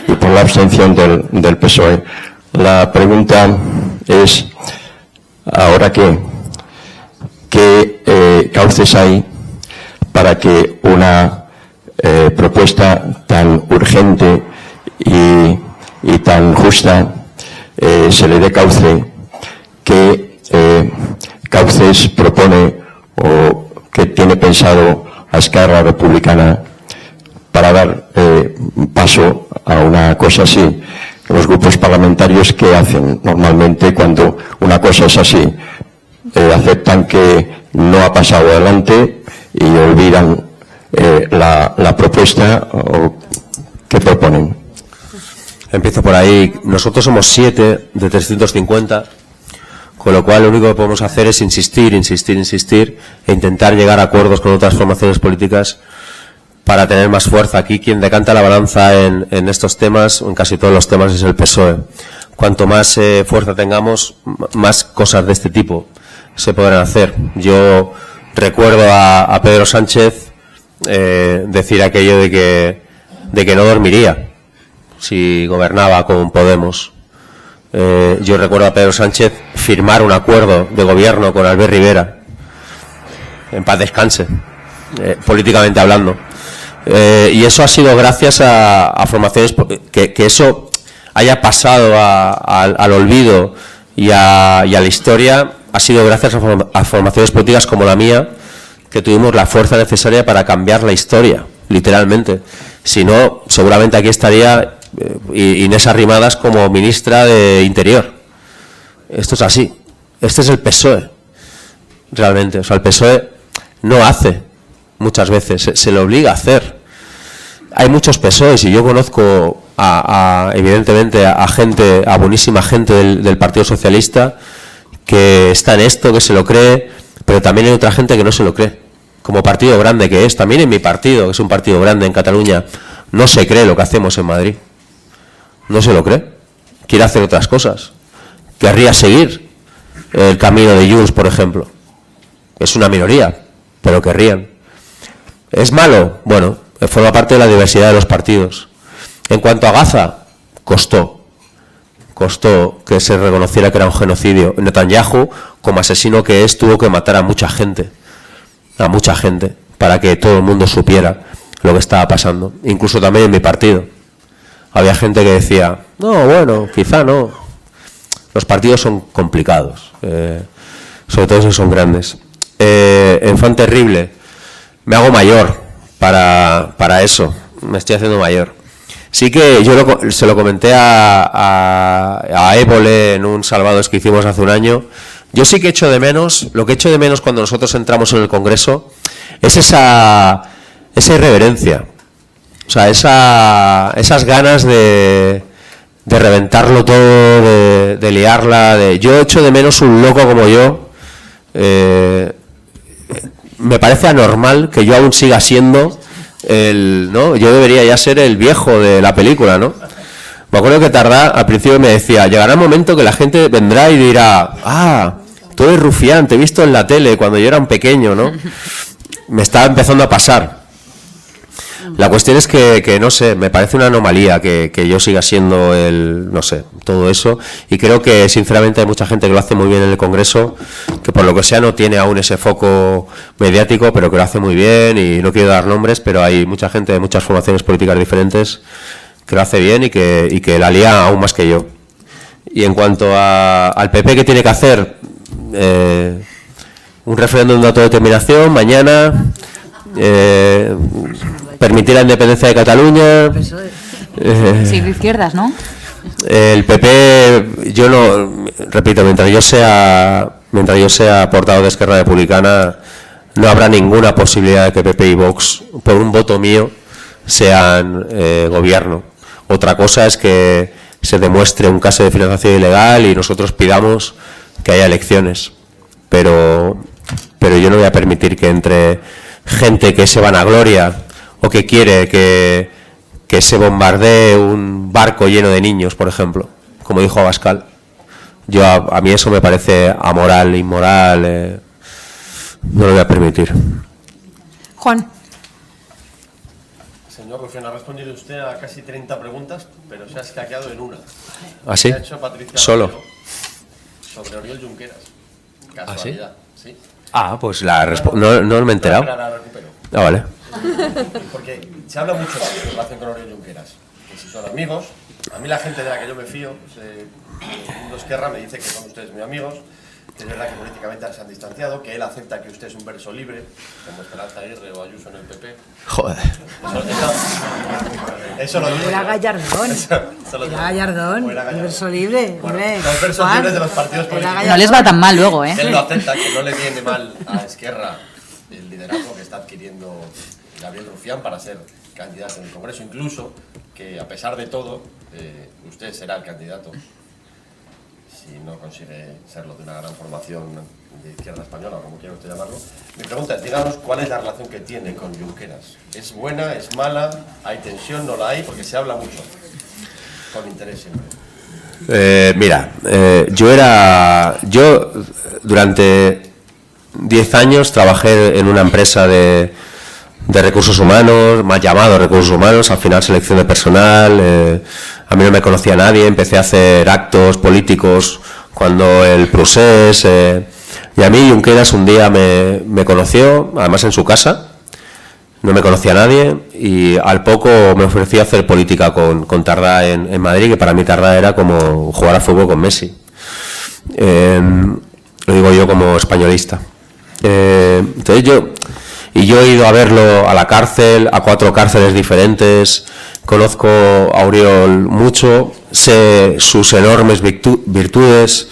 y por la abstención del PSOE. La pregunta es, ¿ahora qué cauces hay para que una propuesta tan urgente y tan justa se le dé cauce? ¿Qué cauces propone o qué tiene pensado a Esquerra Republicana para dar paso a una cosa así? Los grupos parlamentarios, ¿qué hacen normalmente cuando una cosa es así? Aceptan que no ha pasado adelante y olvidan la propuesta, o ¿qué proponen? Empiezo por ahí. Nosotros somos 7 de 350, con lo cual lo único que podemos hacer es insistir e intentar llegar a acuerdos con otras formaciones políticas para tener más fuerza. Aquí quien decanta la balanza en estos temas, en casi todos los temas, es el PSOE. Cuanto más fuerza tengamos, más cosas de este tipo se podrán hacer. Yo recuerdo a Pedro Sánchez decir aquello de que no dormiría si gobernaba con Podemos. Yo recuerdo a Pedro Sánchez firmar un acuerdo de gobierno con Albert Rivera, en paz descanse, políticamente hablando. Y eso ha sido gracias a formaciones, que eso haya pasado al olvido y a la historia, ha sido gracias a formaciones políticas como la mía, que tuvimos la fuerza necesaria para cambiar la historia, literalmente. Si no, seguramente aquí estaría Inés Arrimadas como ministra de Interior. Esto es así. Este es el PSOE, realmente. O sea, el PSOE no hace muchas veces, se le obliga a hacer. Hay muchos PSOEs y yo conozco evidentemente a buenísima gente del Partido Socialista que está en esto, que se lo cree, pero también hay otra gente que no se lo cree. Como partido grande que es, también en mi partido, que es un partido grande en Cataluña, no se cree lo que hacemos en Madrid. No se lo cree. Quiere hacer otras cosas. Querría seguir el camino de Junts, por ejemplo. Es una minoría, pero querrían. ¿Es malo? Bueno, forma parte de la diversidad de los partidos. En cuanto a Gaza, costó que se reconociera que era un genocidio. Netanyahu, como asesino que es, tuvo que matar a mucha gente, para que todo el mundo supiera lo que estaba pasando. Incluso también en mi partido. Había gente que decía, no, bueno, quizá no. Los partidos son complicados, sobre todo si son grandes. Enfant terrible. Me hago mayor para eso. Me estoy haciendo mayor. Sí que yo se lo comenté a Évole en un Salvados que hicimos hace un año. Yo sí que echo de menos, lo que echo de menos cuando nosotros entramos en el Congreso es esa irreverencia. O sea, esas ganas de reventarlo todo, de liarla. Yo echo de menos un loco como yo. Me parece anormal que yo aún siga siendo ¿no? Yo debería ya ser el viejo de la película, ¿no? Me acuerdo que al principio me decía, llegará un momento que la gente vendrá y dirá, tú eres Rufián, te he visto en la tele cuando yo era un pequeño, ¿no? Me estaba empezando a pasar. La cuestión es que no sé, me parece una anomalía que yo siga siendo no sé, todo eso, y creo que sinceramente hay mucha gente que lo hace muy bien en el Congreso, que por lo que sea no tiene aún ese foco mediático, pero que lo hace muy bien, y no quiero dar nombres, pero hay mucha gente de muchas formaciones políticas diferentes que lo hace bien y que la lía aún más que yo. Y en cuanto al PP, ¿qué tiene que hacer? Un referéndum de autodeterminación mañana, permitir la independencia de Cataluña. Sí, de izquierdas, ¿no? El PP, yo no, repito, mientras yo sea portavoz de Esquerra Republicana, no habrá ninguna posibilidad de que PP y Vox, por un voto mío, sean gobierno. Otra cosa es que se demuestre un caso de financiación ilegal y nosotros pidamos que haya elecciones. Pero yo no voy a permitir que entre gente que se vanagloria o que quiere que se bombardee un barco lleno de niños, por ejemplo, como dijo Abascal. A mí eso me parece amoral, inmoral, no lo voy a permitir. Juan. Señor Rufián, ha respondido usted a casi 30 preguntas, pero se ha escaqueado en una. ¿Ah, sí? Ha hecho Patricia Solo. Romero sobre Oriol Junqueras. Casualidad, ¿sí? Pues no me he enterado. La recupero. Vale. Porque se habla mucho de relación con Oriol Junqueras, que si son amigos, a mí la gente de la que yo me fío, Mundo Esquerra, me dice que son ustedes muy amigos, que es verdad que políticamente se han distanciado, que él acepta que usted es un verso libre, como Esperanza Aguirre o Ayuso en el PP. Joder. Eso lo digo. Era Gallardón. Era Gallardón, el verso libre. Hombre, los versos libres de los partidos políticos. No les va tan mal luego, ¿eh? Él lo acepta, que no le viene mal a Esquerra el liderazgo que está adquiriendo Gabriel Rufián para ser candidato en el Congreso, incluso que a pesar de todo usted será el candidato si no consigue serlo de una gran formación de izquierda española, como quiera usted llamarlo. Mi pregunta es, díganos cuál es la relación que tiene con Junqueras. ¿Es buena, es mala, hay tensión, no la hay? Porque se habla mucho, con interés siempre. Mira, yo durante 10 años trabajé en una empresa de recursos humanos, mal llamado recursos humanos, al final selección de personal, a mí no me conocía nadie, empecé a hacer actos políticos cuando el procés, y a mí Junqueras un día me conoció, además en su casa, no me conocía nadie, y al poco me ofreció hacer política con Tardá en Madrid, que para mí Tardá era como jugar a fútbol con Messi. Lo digo yo como españolista. Entonces yo he ido a verlo a la cárcel, a 4 cárceles diferentes, conozco a Oriol mucho, sé sus enormes virtudes,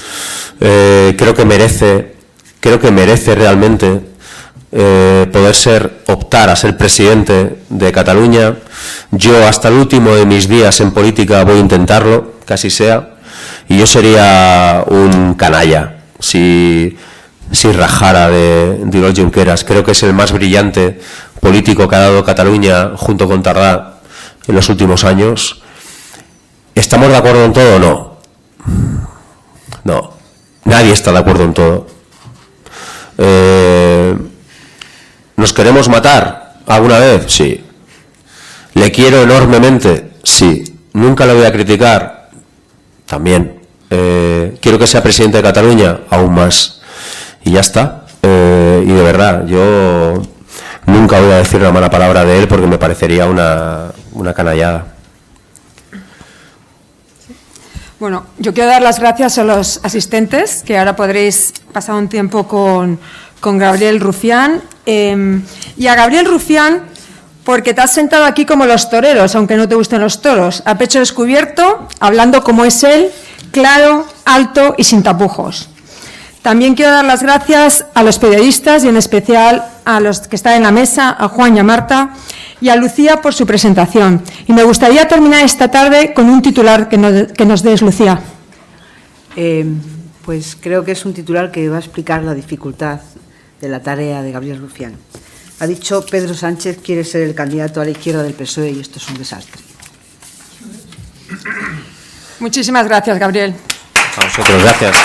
creo que merece realmente poder optar a ser presidente de Cataluña. Yo hasta el último de mis días en política voy a intentarlo, que así sea, y yo sería un canalla si si rajara de Oriol Junqueras. Creo que es el más brillante político que ha dado Cataluña junto con Tardá en los últimos años. ¿Estamos de acuerdo en todo? No. No. Nadie está de acuerdo en todo. ¿Nos queremos matar alguna vez? Sí. ¿Le quiero enormemente? Sí. ¿Nunca lo voy a criticar? También. ¿Quiero que sea presidente de Cataluña? Aún más. Y ya está. Y de verdad, yo nunca voy a decir una mala palabra de él porque me parecería una canallada. Bueno, yo quiero dar las gracias a los asistentes, que ahora podréis pasar un tiempo con Gabriel Rufián. Y a Gabriel Rufián, porque te has sentado aquí como los toreros, aunque no te gusten los toros, a pecho descubierto, hablando como es él, claro, alto y sin tapujos. También quiero dar las gracias a los periodistas y en especial a los que están en la mesa, a Juan y a Marta, y a Lucía por su presentación. Y me gustaría terminar esta tarde con un titular que nos des, Lucía. Pues creo que es un titular que va a explicar la dificultad de la tarea de Gabriel Rufián. Ha dicho: Pedro Sánchez quiere ser el candidato a la izquierda del PSOE y esto es un desastre. Muchísimas gracias, Gabriel. A vosotros, gracias.